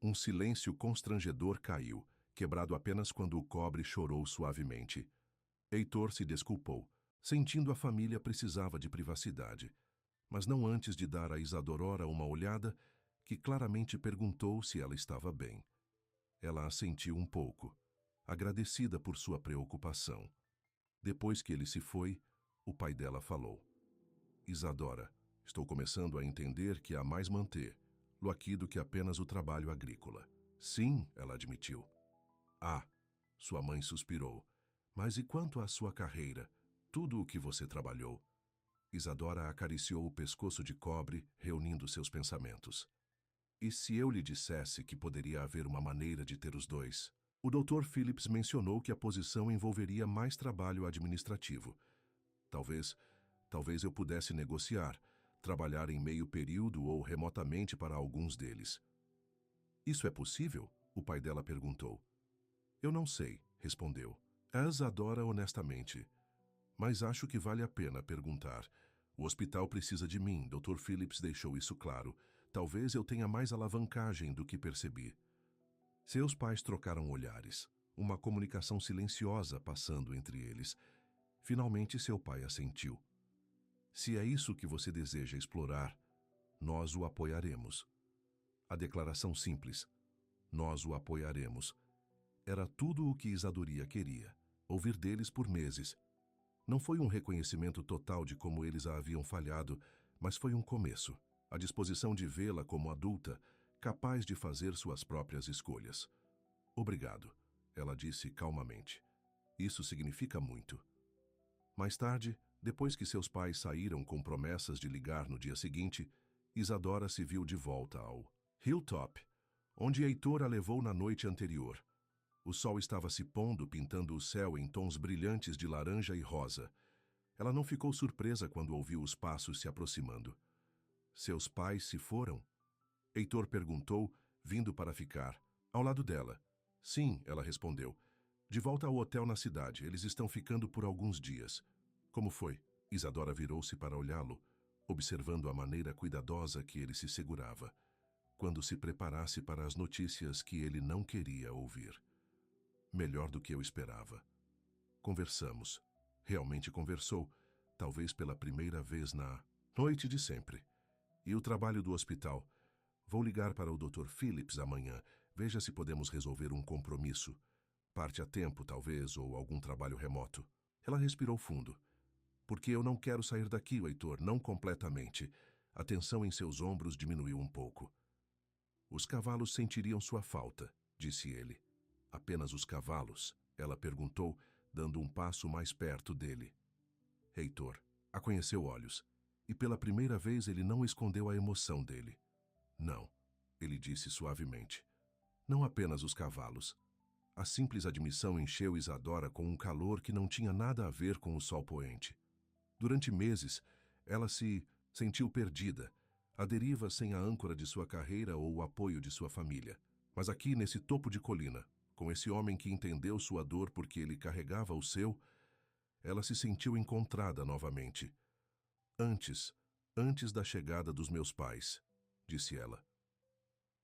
Speaker 1: Um silêncio constrangedor caiu, quebrado apenas quando o cobre chorou suavemente. Heitor se desculpou, sentindo a família precisava de privacidade, mas não antes de dar a Isadora uma olhada que claramente perguntou se ela estava bem. Ela assentiu um pouco, agradecida por sua preocupação. Depois que ele se foi, o pai dela falou. Isadora, estou começando a entender que há mais manter aqui do que apenas o trabalho agrícola. Sim, ela admitiu. Ah, sua mãe suspirou. Mas e quanto à sua carreira? Tudo o que você trabalhou? Isadora acariciou o pescoço de cobre, reunindo seus pensamentos. E se eu lhe dissesse que poderia haver uma maneira de ter os dois? O Dr. Phillips mencionou que a posição envolveria mais trabalho administrativo. Talvez eu pudesse negociar, trabalhar em meio período ou remotamente para alguns deles. Isso é possível? O pai dela perguntou. Eu não sei, respondeu. Isadora honestamente. Mas acho que vale a pena perguntar. O hospital precisa de mim, Dr. Phillips deixou isso claro. Talvez eu tenha mais alavancagem do que percebi. Seus pais trocaram olhares, uma comunicação silenciosa passando entre eles. Finalmente seu pai assentiu. Se é isso que você deseja explorar, nós o apoiaremos. A declaração simples, nós o apoiaremos, era tudo o que Isadoria queria, ouvir deles por meses. Não foi um reconhecimento total de como eles a haviam falhado, mas foi um começo, a disposição de vê-la como adulta, capaz de fazer suas próprias escolhas. Obrigado, ela disse calmamente. Isso significa muito. Mais tarde, depois que seus pais saíram com promessas de ligar no dia seguinte, Isadora se viu de volta ao Hilltop, onde Heitor a levou na noite anterior. O sol estava se pondo, pintando o céu em tons brilhantes de laranja e rosa. Ela não ficou surpresa quando ouviu os passos se aproximando. Seus pais se foram? Heitor perguntou, vindo para ficar, ao lado dela. Sim, ela respondeu. De volta ao hotel na cidade, eles estão ficando por alguns dias. Como foi? Isadora virou-se para olhá-lo, observando a maneira cuidadosa que ele se segurava, quando se preparasse para as notícias que ele não queria ouvir. Melhor do que eu esperava. Conversamos. Realmente conversou, talvez pela primeira vez na noite de sempre. E o trabalho do hospital. Vou ligar para o Dr. Phillips amanhã. Veja se podemos resolver um compromisso. Parte a tempo, talvez, ou algum trabalho remoto. Ela respirou fundo. Porque eu não quero sair daqui, Heitor, não completamente. A tensão em seus ombros diminuiu um pouco. Os cavalos sentiriam sua falta, disse ele. Apenas os cavalos? Ela perguntou, dando um passo mais perto dele. Heitor a conheceu olhos, e pela primeira vez ele não escondeu a emoção dele. Não, ele disse suavemente. Não apenas os cavalos. A simples admissão encheu Isadora com um calor que não tinha nada a ver com o sol poente. Durante meses, ela se sentiu perdida, à deriva sem a âncora de sua carreira ou o apoio de sua família. Mas aqui, nesse topo de colina, com esse homem que entendeu sua dor porque ele carregava o seu, ela se sentiu encontrada novamente. Antes da chegada dos meus pais, disse ela.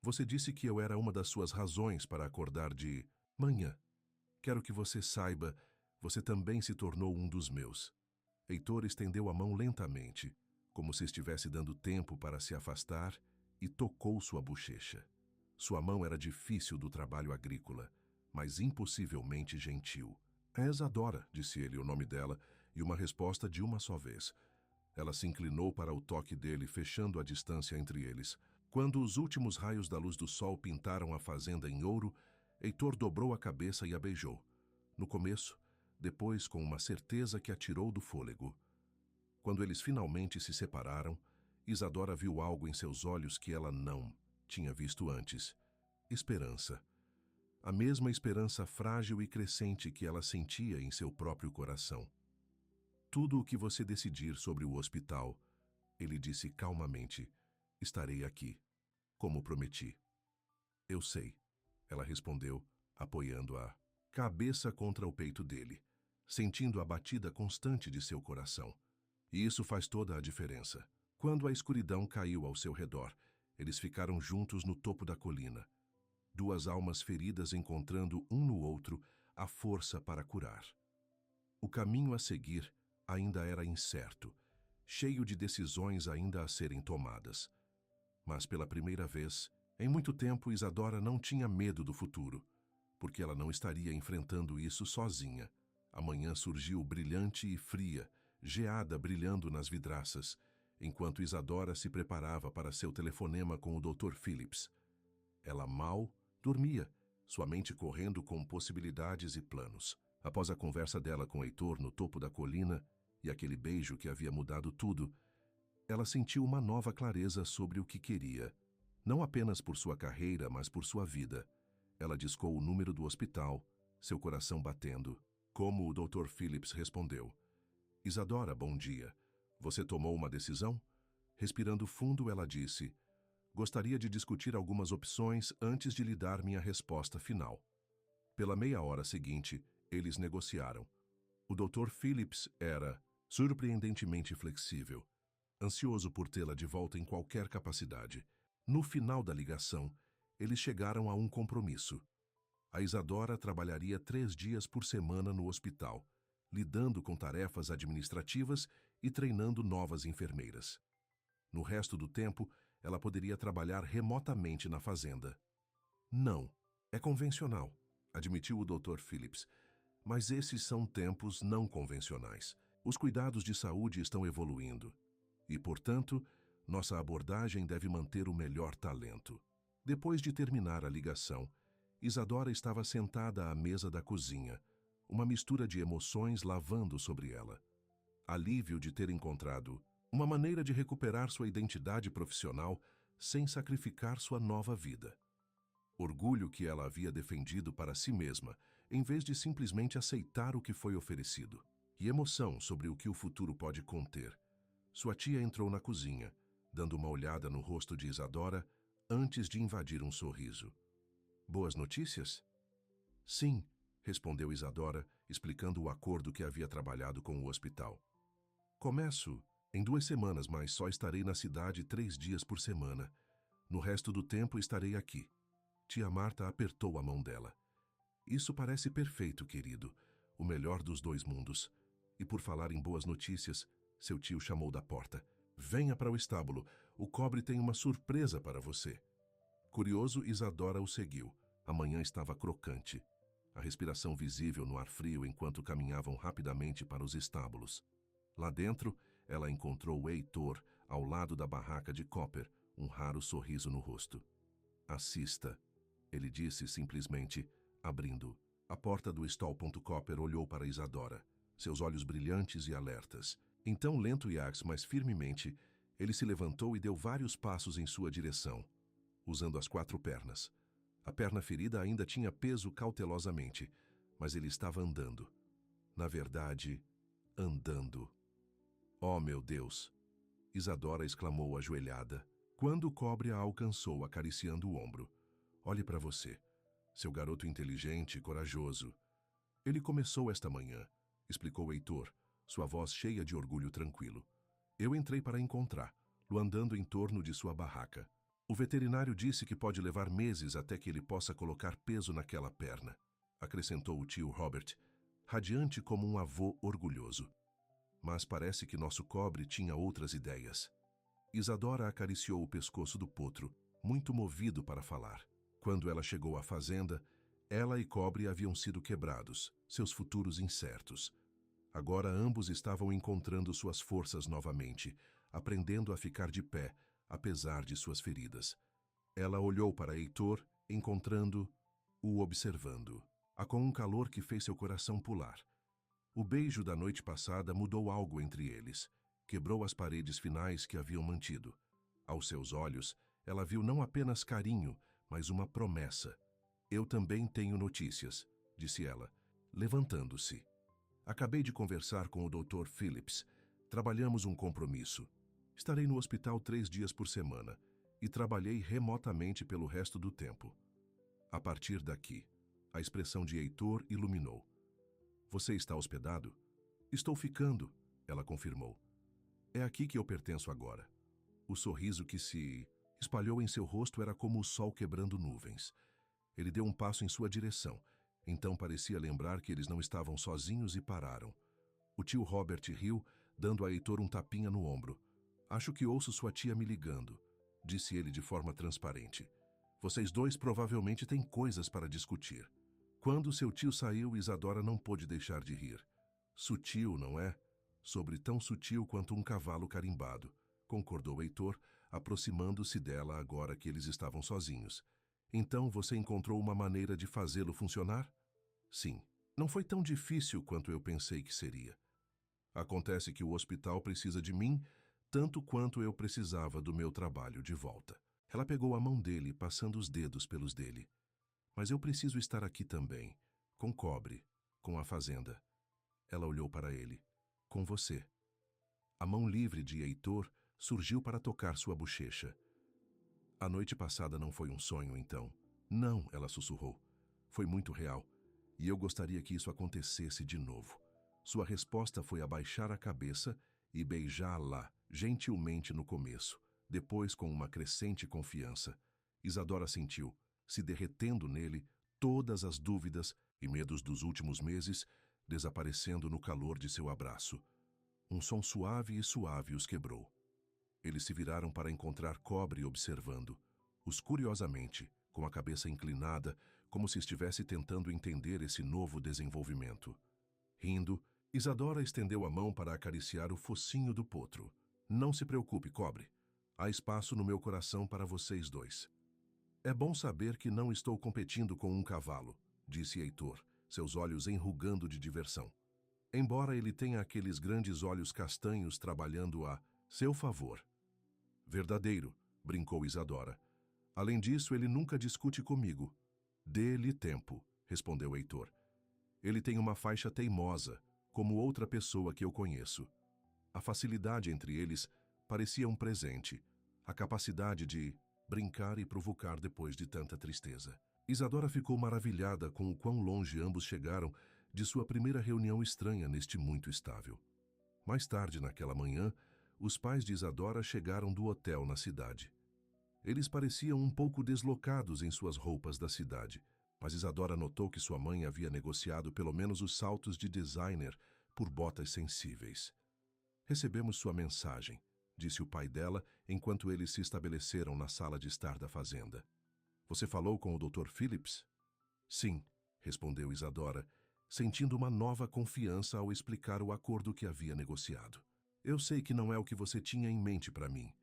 Speaker 1: Você disse que eu era uma das suas razões para acordar de manhã. Quero que você saiba, você também se tornou um dos meus. Heitor estendeu a mão lentamente, como se estivesse dando tempo para se afastar, e tocou sua bochecha. Sua mão era difícil do trabalho agrícola, mas impossivelmente gentil. É Isadora, disse ele o nome dela, e uma resposta de uma só vez. Ela se inclinou para o toque dele, fechando a distância entre eles. Quando os últimos raios da luz do sol pintaram a fazenda em ouro, Heitor dobrou a cabeça e a beijou. No começo, depois com uma certeza que a tirou do fôlego. Quando eles finalmente se separaram, Isadora viu algo em seus olhos que ela não tinha visto antes. Esperança. A mesma esperança frágil e crescente que ela sentia em seu próprio coração. Tudo o que você decidir sobre o hospital, ele disse calmamente, estarei aqui, como prometi. Eu sei, ela respondeu, apoiando a cabeça contra o peito dele, sentindo a batida constante de seu coração. E isso faz toda a diferença. Quando a escuridão caiu ao seu redor, eles ficaram juntos no topo da colina. Duas almas feridas encontrando um no outro a força para curar. O caminho a seguir ainda era incerto, cheio de decisões ainda a serem tomadas. Mas pela primeira vez, em muito tempo, Isadora não tinha medo do futuro, porque ela não estaria enfrentando isso sozinha. A manhã surgiu brilhante e fria, geada brilhando nas vidraças, enquanto Isadora se preparava para seu telefonema com o Dr. Phillips. Ela mal dormia, sua mente correndo com possibilidades e planos. Após a conversa dela com Heitor no topo da colina e aquele beijo que havia mudado tudo, ela sentiu uma nova clareza sobre o que queria, não apenas por sua carreira, mas por sua vida. Ela discou o número do hospital, seu coração batendo. Como o Dr. Phillips respondeu. Isadora, bom dia. Você tomou uma decisão? Respirando fundo, ela disse, gostaria de discutir algumas opções antes de lhe dar minha resposta final. Pela meia hora seguinte, eles negociaram. O Dr. Phillips era surpreendentemente flexível, ansioso por tê-la de volta em qualquer capacidade. No final da ligação, eles chegaram a um compromisso. A Isadora trabalharia 3 dias por semana no hospital, lidando com tarefas administrativas e treinando novas enfermeiras. No resto do tempo, ela poderia trabalhar remotamente na fazenda. Não, é convencional, admitiu o Dr. Phillips, mas esses são tempos não convencionais. Os cuidados de saúde estão evoluindo e, portanto, nossa abordagem deve manter o melhor talento. Depois de terminar a ligação, Isadora estava sentada à mesa da cozinha, uma mistura de emoções lavando sobre ela. Alívio de ter encontrado uma maneira de recuperar sua identidade profissional sem sacrificar sua nova vida. Orgulho que ela havia defendido para si mesma, em vez de simplesmente aceitar o que foi oferecido. E emoção sobre o que o futuro pode conter. Sua tia entrou na cozinha, dando uma olhada no rosto de Isadora antes de invadir um sorriso. Boas notícias? Sim, respondeu Isadora, explicando o acordo que havia trabalhado com o hospital. Começo em 2 semanas, mas só estarei na cidade 3 dias por semana. No resto do tempo estarei aqui. Tia Marta apertou a mão dela. Isso parece perfeito, querido. O melhor dos 2 mundos. E por falar em boas notícias, seu tio chamou da porta. Venha para o estábulo. O cobre tem uma surpresa para você. Curioso, Isadora o seguiu. A manhã estava crocante. a respiração visível no ar frio enquanto caminhavam rapidamente para os estábulos. Lá dentro, ela encontrou Heitor ao lado da barraca de Copper, um raro sorriso no rosto. "Assista", ele disse simplesmente, abrindo. A porta do stall. Copper olhou para Isadora, seus olhos brilhantes e alertas. Então, lento e mais firmemente, ele se levantou e deu vários passos em sua direção, usando as 4 pernas. A perna ferida ainda tinha peso cautelosamente, mas ele estava andando. Na verdade, andando. "Oh, meu Deus!" Isadora exclamou ajoelhada, quando o cobre a alcançou acariciando o ombro. "Olhe para você, seu garoto inteligente e corajoso." "Ele começou esta manhã", explicou Heitor, sua voz cheia de orgulho tranquilo. "Eu entrei para encontrá-lo andando em torno de sua barraca. O veterinário disse que pode levar meses até que ele possa colocar peso naquela perna", acrescentou o tio Robert, radiante como um avô orgulhoso. "Mas parece que nosso cobre tinha outras ideias." Isadora acariciou o pescoço do potro, muito movido para falar. Quando ela chegou à fazenda, ela e Cobre haviam sido quebrados, seus futuros incertos. Agora ambos estavam encontrando suas forças novamente, aprendendo a ficar de pé, apesar de suas feridas. Ela olhou para Heitor, encontrando-o observando, com um calor que fez seu coração pular. O beijo da noite passada mudou algo entre eles, quebrou as paredes finais que haviam mantido. Aos seus olhos, ela viu não apenas carinho, mas uma promessa. "Eu também tenho notícias", disse ela, levantando-se. "Acabei de conversar com o Dr. Phillips. Trabalhamos um compromisso. Estarei no hospital 3 dias por semana e trabalhei remotamente pelo resto do tempo." A partir daqui, a expressão de Heitor iluminou. "Você está hospedado?" "Estou ficando", ela confirmou. "É aqui que eu pertenço agora." O sorriso que se espalhou em seu rosto era como o sol quebrando nuvens. Ele deu um passo em sua direção, então parecia lembrar que eles não estavam sozinhos e pararam. O tio Robert riu, dando a Heitor um tapinha no ombro. "Acho que ouço sua tia me ligando", disse ele de forma transparente. "Vocês dois provavelmente têm coisas para discutir." Quando seu tio saiu, Isadora não pôde deixar de rir. "Sutil, não é? Sobre tão sutil quanto um cavalo carimbado", concordou Heitor, aproximando-se dela agora que eles estavam sozinhos. "Então você encontrou uma maneira de fazê-lo funcionar?" "Sim. Não foi tão difícil quanto eu pensei que seria. Acontece que o hospital precisa de mim tanto quanto eu precisava do meu trabalho de volta." Ela pegou a mão dele, passando os dedos pelos dele. "Mas eu preciso estar aqui também, com Cobre, com a fazenda." Ela olhou para ele. "Com você." A mão livre de Heitor surgiu para tocar sua bochecha. "A noite passada não foi um sonho, então?" "Não", ela sussurrou. "Foi muito real. E eu gostaria que isso acontecesse de novo." Sua resposta foi abaixar a cabeça e beijá-la gentilmente no começo, depois com uma crescente confiança. Isadora sentiu, se derretendo nele, todas as dúvidas e medos dos últimos meses desaparecendo no calor de seu abraço. Um som suave e suave os quebrou. Eles se viraram para encontrar Cobre observando-os curiosamente, com a cabeça inclinada, como se estivesse tentando entender esse novo desenvolvimento. Rindo, Isadora estendeu a mão para acariciar o focinho do potro. "Não se preocupe, Cobre. Há espaço no meu coração para vocês dois." "É bom saber que não estou competindo com um cavalo", disse Heitor, seus olhos enrugando de diversão. Embora ele tenha aqueles grandes olhos castanhos trabalhando a seu favor. "Verdadeiro", brincou Isadora. "Além disso, ele nunca discute comigo." "Dê-lhe tempo", respondeu Heitor. "Ele tem uma faixa teimosa, como outra pessoa que eu conheço." A facilidade entre eles parecia um presente, a capacidade de brincar e provocar depois de tanta tristeza. Isadora ficou maravilhada com o quão longe ambos chegaram de sua primeira reunião estranha neste muito estável. Mais tarde naquela manhã, os pais de Isadora chegaram do hotel na cidade. Eles pareciam um pouco deslocados em suas roupas da cidade, mas Isadora notou que sua mãe havia negociado pelo menos os saltos de designer por botas sensíveis. "Recebemos sua mensagem", disse o pai dela enquanto eles se estabeleceram na sala de estar da fazenda. "Você falou com o Dr. Phillips?" "Sim. respondeu Isadora, sentindo uma nova confiança ao explicar o acordo que havia negociado. Eu sei que não é o que você tinha em mente para mim.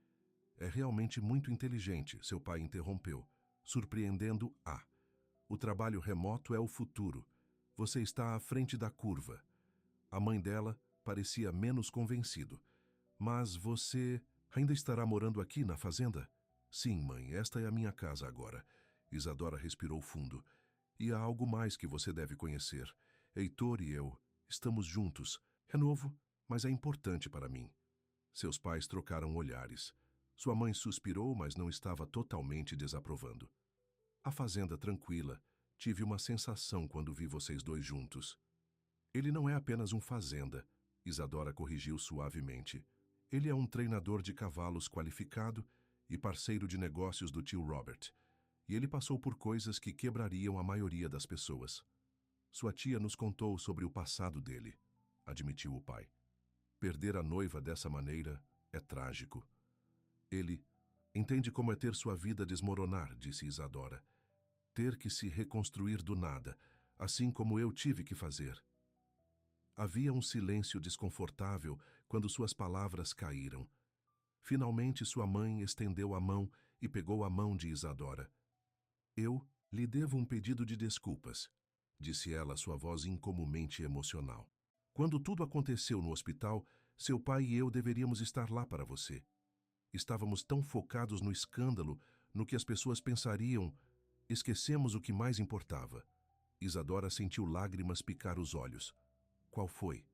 Speaker 1: É realmente muito inteligente, seu pai interrompeu, surpreendendo A. O trabalho remoto é o futuro. Você está à frente da curva. A mãe dela parecia menos convencido. Mas você ainda estará morando aqui na fazenda? Sim, mãe, esta é a minha casa agora. Isadora respirou fundo. E há algo mais que você deve conhecer. Heitor e eu estamos juntos. É novo, mas é importante para mim. Seus pais trocaram olhares. Sua mãe suspirou, mas não estava totalmente desaprovando. A fazenda tranquila. Tive uma sensação quando vi vocês dois juntos. Ele não é apenas um fazenda, Isadora corrigiu suavemente. Ele é um treinador de cavalos qualificado e parceiro de negócios do tio Robert. E ele passou por coisas que quebrariam a maioria das pessoas. Sua tia nos contou sobre o passado dele, admitiu o pai. Perder a noiva dessa maneira é trágico. Ele entende como é ter sua vida desmoronar, disse Isadora. Ter que se reconstruir do nada, assim como eu tive que fazer. Havia um silêncio desconfortável quando suas palavras caíram. Finalmente sua mãe estendeu a mão e pegou a mão de Isadora. Eu lhe devo um pedido de desculpas, disse ela, sua voz incomumente emocional. Quando tudo aconteceu no hospital, seu pai e eu deveríamos estar lá para você. Estávamos tão focados no escândalo, no que as pessoas pensariam, esquecemos o que mais importava. Isadora sentiu lágrimas picar os olhos. Qual foi?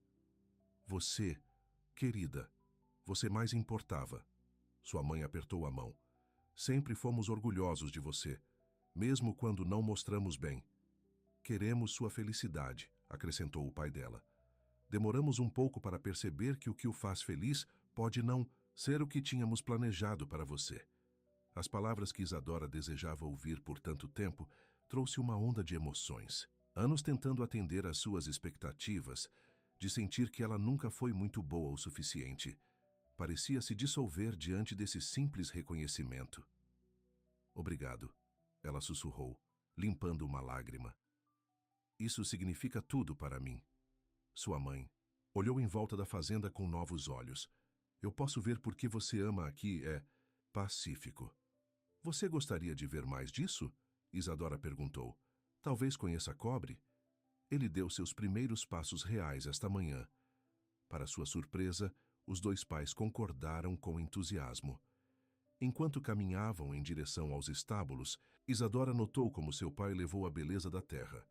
Speaker 1: Você, querida, você mais importava. Sua mãe apertou a mão. Sempre fomos orgulhosos de você, mesmo quando não mostramos bem. Queremos sua felicidade, acrescentou o pai dela. Demoramos um pouco para perceber que o que o faz feliz pode não ser o que tínhamos planejado para você. As palavras que Isadora desejava ouvir por tanto tempo trouxe uma onda de emoções. Anos tentando atender às suas expectativas, de sentir que ela nunca foi muito boa o suficiente, parecia se dissolver diante desse simples reconhecimento. Obrigado, ela sussurrou, limpando uma lágrima. Isso significa tudo para mim. Sua mãe olhou em volta da fazenda com novos olhos. Eu posso ver por que você ama aqui, é pacífico. Você gostaria de ver mais disso? Isadora perguntou. Talvez conheça Cobre? Ele deu seus primeiros passos reais esta manhã. Para sua surpresa, os dois pais concordaram com entusiasmo. Enquanto caminhavam em direção aos estábulos, Isadora notou como seu pai levou a beleza da terra,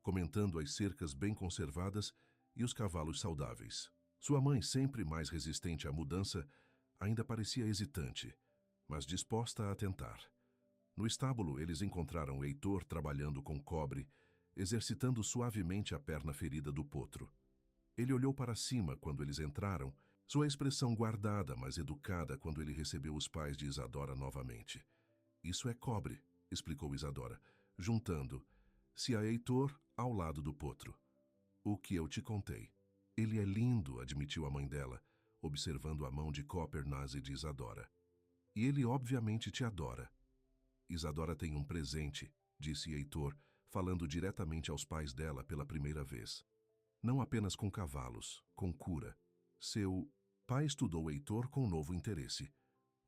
Speaker 1: comentando as cercas bem conservadas e os cavalos saudáveis. Sua mãe, sempre mais resistente à mudança, ainda parecia hesitante, mas disposta a tentar. No estábulo, eles encontraram Heitor trabalhando com Cobre, exercitando suavemente a perna ferida do potro. Ele olhou para cima quando eles entraram, sua expressão guardada, mas educada quando ele recebeu os pais de Isadora novamente. Isso é Cobre, explicou Isadora, juntando-se a Heitor ao lado do potro. O que eu te contei. Ele é lindo, admitiu a mãe dela, observando a mão de Copper Nazi de Isadora. E ele obviamente te adora. Isadora tem um presente, disse Heitor, falando diretamente aos pais dela pela primeira vez. Não apenas com cavalos, com cura. Seu pai estudou Heitor com novo interesse.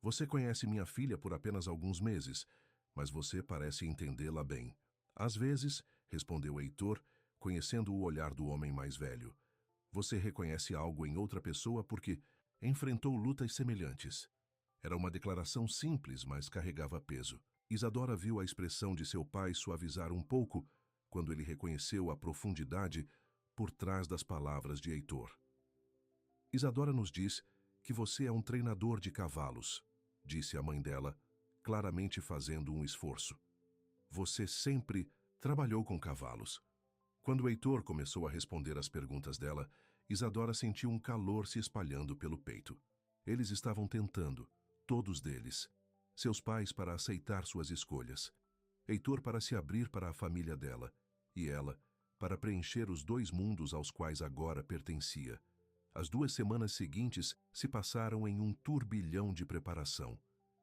Speaker 1: Você conhece minha filha por apenas alguns meses, mas você parece entendê-la bem. Às vezes, respondeu Heitor, conhecendo o olhar do homem mais velho. Você reconhece algo em outra pessoa porque enfrentou lutas semelhantes. Era uma declaração simples, mas carregava peso. Isadora viu a expressão de seu pai suavizar um pouco quando ele reconheceu a profundidade por trás das palavras de Heitor. Isadora nos diz que você é um treinador de cavalos, disse a mãe dela, claramente fazendo um esforço. Você sempre trabalhou com cavalos. Quando Heitor começou a responder às perguntas dela, Isadora sentiu um calor se espalhando pelo peito. Eles estavam tentando, todos deles, seus pais para aceitar suas escolhas, Heitor para se abrir para a família dela, e ela para preencher os dois mundos aos quais agora pertencia. As 2 semanas seguintes se passaram em um turbilhão de preparação.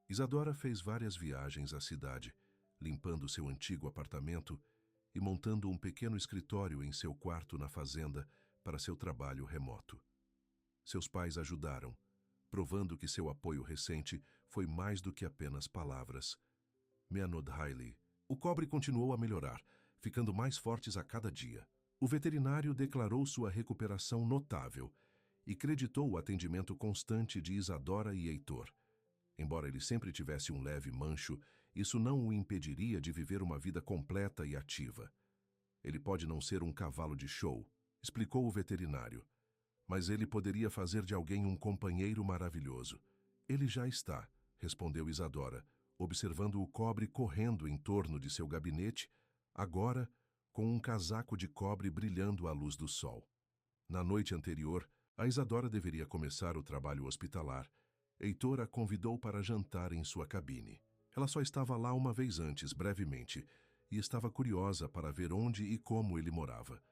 Speaker 1: Isadora fez várias viagens à cidade, limpando seu antigo apartamento e montando um pequeno escritório em seu quarto na fazenda para seu trabalho remoto. Seus pais ajudaram, provando que seu apoio recente foi mais do que apenas palavras. Meanod Hailey. O cobre continuou a melhorar, ficando mais fortes a cada dia. O veterinário declarou sua recuperação notável e creditou o atendimento constante de Isadora e Heitor. Embora ele sempre tivesse um leve mancho, isso não o impediria de viver uma vida completa e ativa. Ele pode não ser um cavalo de show, explicou o veterinário, mas ele poderia fazer de alguém um companheiro maravilhoso. Ele já está, respondeu Isadora, observando o cobre correndo em torno de seu gabinete, agora com um casaco de cobre brilhando à luz do sol. Na noite anterior, a Isadora deveria começar o trabalho hospitalar. Heitor a convidou para jantar em sua cabine. Ela só estava lá uma vez antes, brevemente, e estava curiosa para ver onde e como ele morava.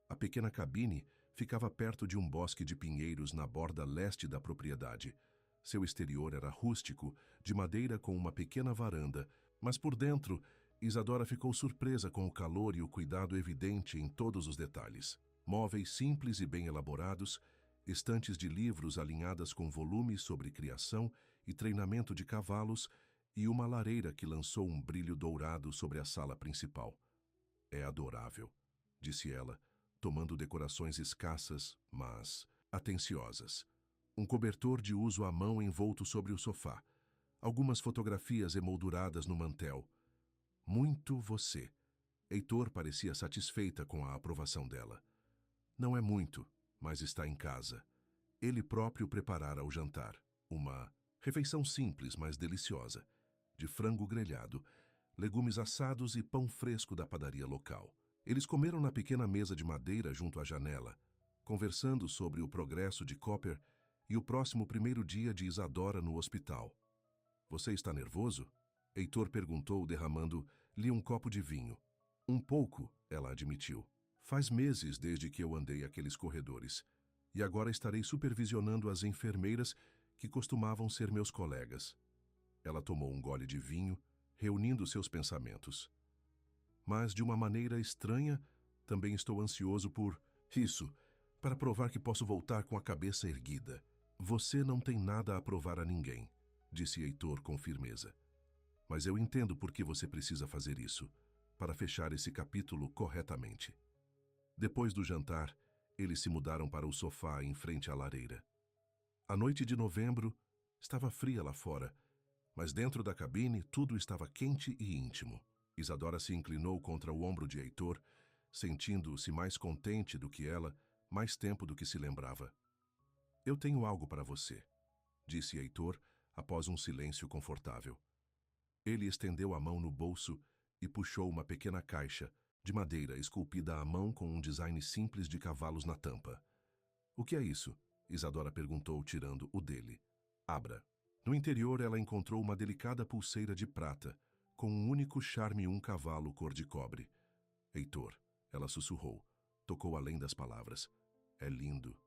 Speaker 1: A pequena cabine ficava perto de um bosque de pinheiros na borda leste da propriedade. Seu exterior era rústico, de madeira com uma pequena varanda, mas por dentro, Isadora ficou surpresa com o calor e o cuidado evidente em todos os detalhes. Móveis simples e bem elaborados, estantes de livros alinhadas com volumes sobre criação e treinamento de cavalos e uma lareira que lançou um brilho dourado sobre a sala principal. É adorável, disse ela, tomando decorações escassas, mas atenciosas. Um cobertor de uso à mão envolto sobre o sofá. Algumas fotografias emolduradas no mantel. Muito você. Heitor parecia satisfeita com a aprovação dela. Não é muito, mas está em casa. Ele próprio preparara o jantar. Uma refeição simples, mas deliciosa. De frango grelhado, legumes assados e pão fresco da padaria local. Eles comeram na pequena mesa de madeira junto à janela, conversando sobre o progresso de Copper e o próximo primeiro dia de Isadora no hospital. Você está nervoso? Heitor perguntou, derramando-lhe um copo de vinho. Um pouco, ela admitiu. Faz meses desde que eu andei aqueles corredores, e agora estarei supervisionando as enfermeiras que costumavam ser meus colegas. Ela tomou um gole de vinho, reunindo seus pensamentos. Mas, de uma maneira estranha, também estou ansioso por isso, para provar que posso voltar com a cabeça erguida. Você não tem nada a provar a ninguém, disse Heitor com firmeza. Mas eu entendo por que você precisa fazer isso, para fechar esse capítulo corretamente. Depois do jantar, eles se mudaram para o sofá em frente à lareira. A noite de novembro estava fria lá fora, mas dentro da cabine tudo estava quente e íntimo. Isadora se inclinou contra o ombro de Heitor, sentindo-se mais contente do que ela, mais tempo do que se lembrava. Eu tenho algo para você, disse Heitor, após um silêncio confortável. Ele estendeu a mão no bolso e puxou uma pequena caixa, de madeira esculpida à mão com um design simples de cavalos na tampa. O que é isso? Isadora perguntou, tirando o dele. Abra. No interior ela encontrou uma delicada pulseira de prata, com um único charme e um cavalo cor de cobre. Heitor, ela sussurrou, tocou além das palavras. É lindo.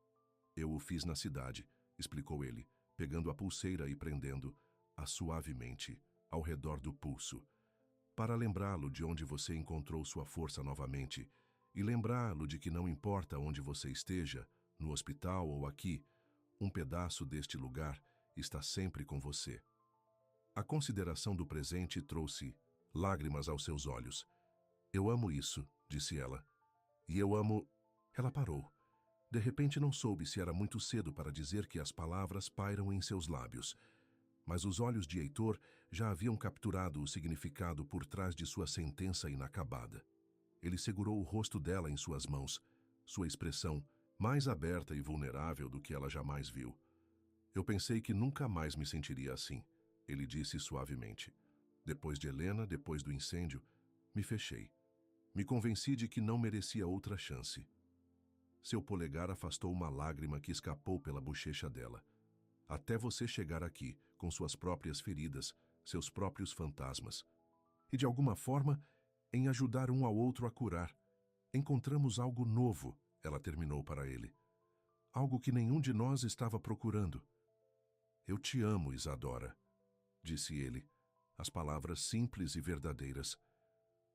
Speaker 1: Eu o fiz na cidade, explicou ele, pegando a pulseira e prendendo-a suavemente ao redor do pulso, para lembrá-lo de onde você encontrou sua força novamente e lembrá-lo de que não importa onde você esteja, no hospital ou aqui, um pedaço deste lugar está sempre com você. A consideração do presente trouxe lágrimas aos seus olhos. Eu amo isso, disse ela. E eu amo... Ela parou. De repente não soube se era muito cedo para dizer que as palavras pairam em seus lábios, mas os olhos de Heitor já haviam capturado o significado por trás de sua sentença inacabada. Ele segurou o rosto dela em suas mãos, sua expressão mais aberta e vulnerável do que ela jamais viu. Eu pensei que nunca mais me sentiria assim, ele disse suavemente. Depois de Helena, depois do incêndio, me fechei. Me convenci de que não merecia outra chance. Seu polegar afastou uma lágrima que escapou pela bochecha dela. Até você chegar aqui, com suas próprias feridas, seus próprios fantasmas. E de alguma forma, em ajudar um ao outro a curar, encontramos algo novo, ela terminou para ele. Algo que nenhum de nós estava procurando. Eu te amo, Isadora, disse ele, as palavras simples e verdadeiras.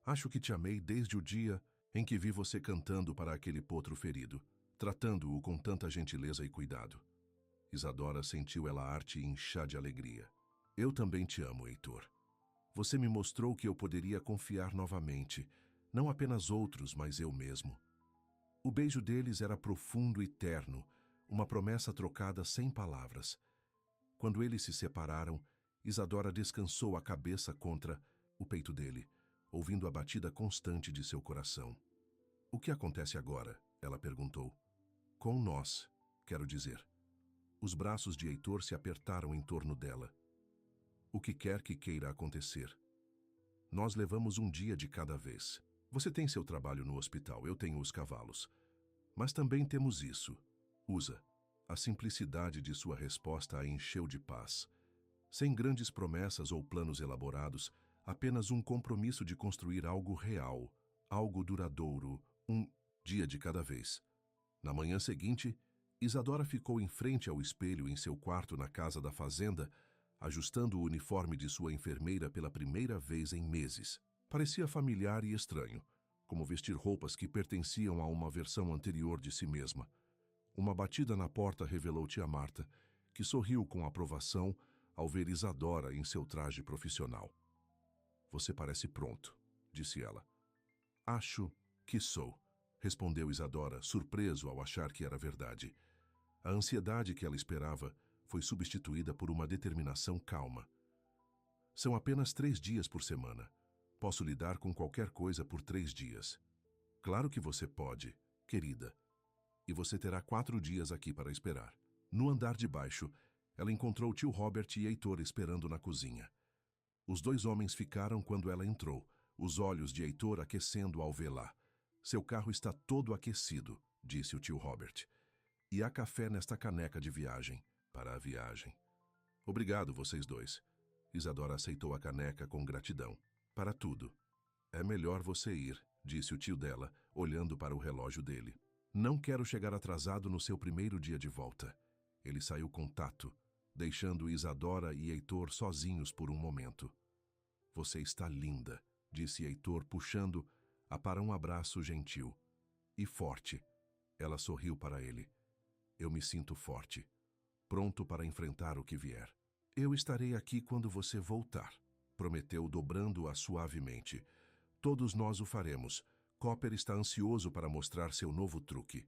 Speaker 1: Acho que te amei desde o dia em que vi você cantando para aquele potro ferido, tratando-o com tanta gentileza e cuidado. Isadora sentiu ela arte inchar de alegria. Eu também te amo, Heitor. Você me mostrou que eu poderia confiar novamente, não apenas outros, mas eu mesmo. O beijo deles era profundo e terno, uma promessa trocada sem palavras. Quando eles se separaram, Isadora descansou a cabeça contra o peito dele, ouvindo a batida constante de seu coração. O que acontece agora? Ela perguntou. Com nós, quero dizer. Os braços de Heitor se apertaram em torno dela. O que quer que queira acontecer. Nós levamos um dia de cada vez. Você tem seu trabalho no hospital, eu tenho os cavalos. Mas também temos isso. Usa. A simplicidade de sua resposta a encheu de paz. Sem grandes promessas ou planos elaborados, apenas um compromisso de construir algo real, algo duradouro, um dia de cada vez. Na manhã seguinte, Isadora ficou em frente ao espelho em seu quarto na casa da fazenda, ajustando o uniforme de sua enfermeira pela primeira vez em meses. Parecia familiar e estranho, como vestir roupas que pertenciam a uma versão anterior de si mesma. Uma batida na porta revelou tia Marta, que sorriu com aprovação ao ver Isadora em seu traje profissional. Você parece pronto, disse ela. Acho que sou, respondeu Isadora, surpreso ao achar que era verdade. A ansiedade que ela esperava foi substituída por uma determinação calma. São apenas 3 dias por semana. Posso lidar com qualquer coisa por 3 dias. Claro que você pode, querida. E você terá 4 dias aqui para esperar. No andar de baixo, ela encontrou tio Robert e Heitor esperando na cozinha. Os 2 homens ficaram quando ela entrou, os olhos de Heitor aquecendo ao vê-la. Seu carro está todo aquecido, disse o tio Robert. E há café nesta caneca de viagem, para a viagem. Obrigado, vocês 2. Isadora aceitou a caneca com gratidão. Para tudo. É melhor você ir, disse o tio dela, olhando para o relógio dele. Não quero chegar atrasado no seu primeiro dia de volta. Ele saiu com tato, deixando Isadora e Heitor sozinhos por um momento. Você está linda, disse Heitor, puxando-a para um abraço gentil. E forte. Ela sorriu para ele. Eu me sinto forte, pronto para enfrentar o que vier. Eu estarei aqui quando você voltar, prometeu, dobrando-a suavemente. Todos nós o faremos. Copper está ansioso para mostrar seu novo truque.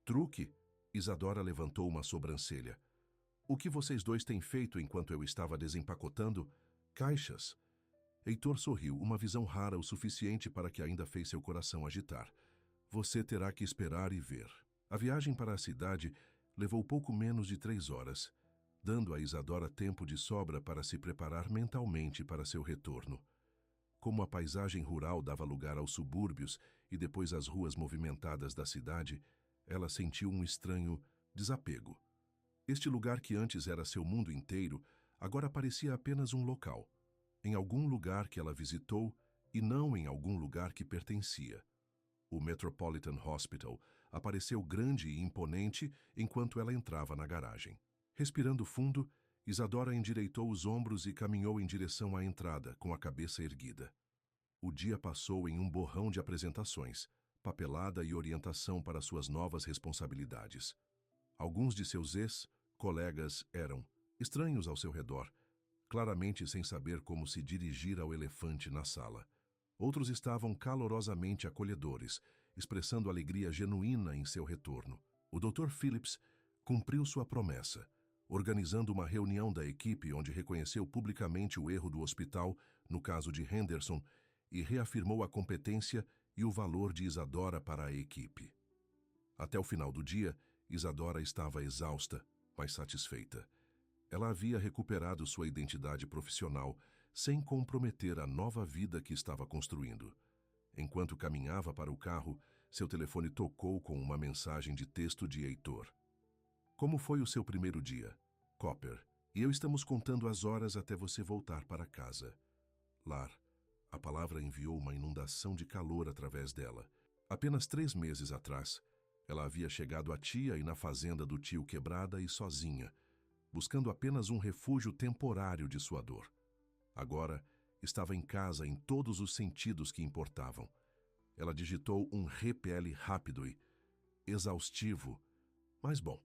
Speaker 1: Truque? Isadora levantou uma sobrancelha. O que vocês 2 têm feito enquanto eu estava desempacotando? Caixas. Heitor sorriu, uma visão rara o suficiente para que ainda fez seu coração agitar. Você terá que esperar e ver. A viagem para a cidade levou pouco menos de 3 horas, dando a Isadora tempo de sobra para se preparar mentalmente para seu retorno. Como a paisagem rural dava lugar aos subúrbios e depois às ruas movimentadas da cidade, ela sentiu um estranho desapego. Este lugar que antes era seu mundo inteiro, agora parecia apenas um local, em algum lugar que ela visitou e não em algum lugar que pertencia. O Metropolitan Hospital apareceu grande e imponente enquanto ela entrava na garagem. Respirando fundo, Isadora endireitou os ombros e caminhou em direção à entrada, com a cabeça erguida. O dia passou em um borrão de apresentações, papelada e orientação para suas novas responsabilidades. Alguns de seus ex-colegas eram estranhos ao seu redor, claramente sem saber como se dirigir ao elefante na sala. Outros estavam calorosamente acolhedores, expressando alegria genuína em seu retorno. O Dr. Phillips cumpriu sua promessa, organizando uma reunião da equipe onde reconheceu publicamente o erro do hospital no caso de Henderson e reafirmou a competência e o valor de Isadora para a equipe. Até o final do dia, Isadora estava exausta, mas satisfeita. Ela havia recuperado sua identidade profissional sem comprometer a nova vida que estava construindo. Enquanto caminhava para o carro, seu telefone tocou com uma mensagem de texto de Heitor. Como foi o seu primeiro dia? Copper, e eu estamos contando as horas até você voltar para casa. Lar. A palavra enviou uma inundação de calor através dela. Apenas 3 meses atrás, ela havia chegado à tia e na fazenda do tio quebrada e sozinha, buscando apenas um refúgio temporário de sua dor. Agora, Estava em casa em todos os sentidos que importavam. Ela digitou um repele rápido e exaustivo. Mas bom,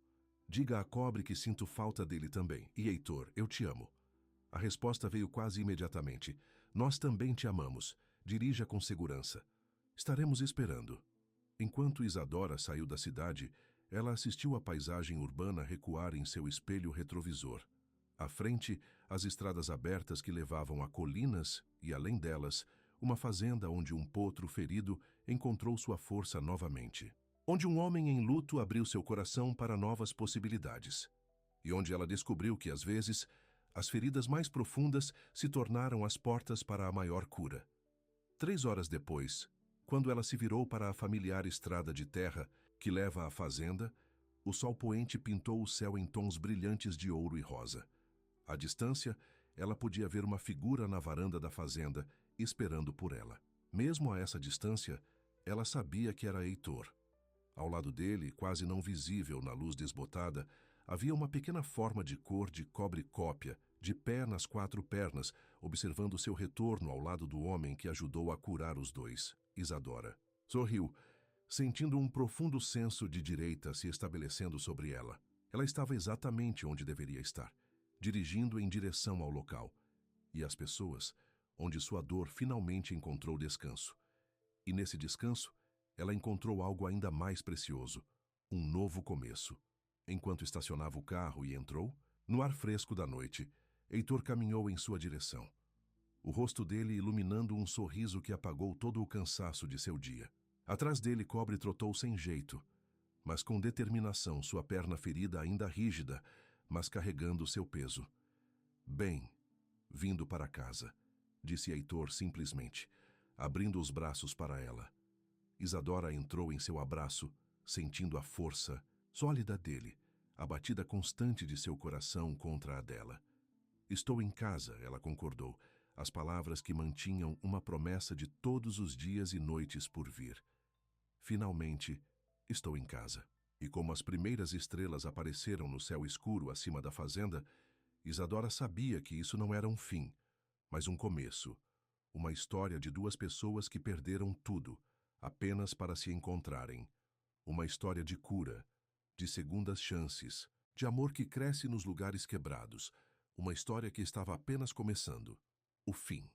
Speaker 1: diga a Cobre que sinto falta dele também. E Heitor, eu te amo. A resposta veio quase imediatamente. Nós também te amamos. Dirija com segurança. Estaremos esperando. Enquanto Isadora saiu da cidade, ela assistiu a paisagem urbana recuar em seu espelho retrovisor. À frente, as estradas abertas que levavam a colinas e, além delas, uma fazenda onde um potro ferido encontrou sua força novamente. Onde um homem em luto abriu seu coração para novas possibilidades. E onde ela descobriu que, às vezes, as feridas mais profundas se tornaram as portas para a maior cura. 3 horas depois, quando ela se virou para a familiar estrada de terra que leva à fazenda, o sol poente pintou o céu em tons brilhantes de ouro e rosa. À distância, ela podia ver uma figura na varanda da fazenda, esperando por ela. Mesmo a essa distância, ela sabia que era Heitor. Ao lado dele, quase não visível na luz desbotada, havia uma pequena forma de cor de cobre-cópia, de pé nas 4 pernas, observando seu retorno ao lado do homem que ajudou a curar os dois, Isadora. Sorriu, sentindo um profundo senso de direita se estabelecendo sobre ela. Ela estava exatamente onde deveria estar, dirigindo em direção ao local. E as pessoas, onde sua dor finalmente encontrou descanso. E nesse descanso, ela encontrou algo ainda mais precioso, um novo começo. Enquanto estacionava o carro e entrou, no ar fresco da noite, Heitor caminhou em sua direção. O rosto dele iluminando um sorriso que apagou todo o cansaço de seu dia. Atrás dele, Cobre trotou sem jeito, mas com determinação, sua perna ferida ainda rígida, mas carregando seu peso. Bem, vindo para casa, disse Heitor simplesmente, abrindo os braços para ela. Isadora entrou em seu abraço, sentindo a força sólida dele, a batida constante de seu coração contra a dela. Estou em casa, ela concordou, as palavras que mantinham uma promessa de todos os dias e noites por vir. Finalmente, estou em casa. E como as primeiras estrelas apareceram no céu escuro acima da fazenda, Isadora sabia que isso não era um fim, mas um começo. Uma história de 2 pessoas que perderam tudo, apenas para se encontrarem. Uma história de cura, de segundas chances, de amor que cresce nos lugares quebrados. Uma história que estava apenas começando. O fim.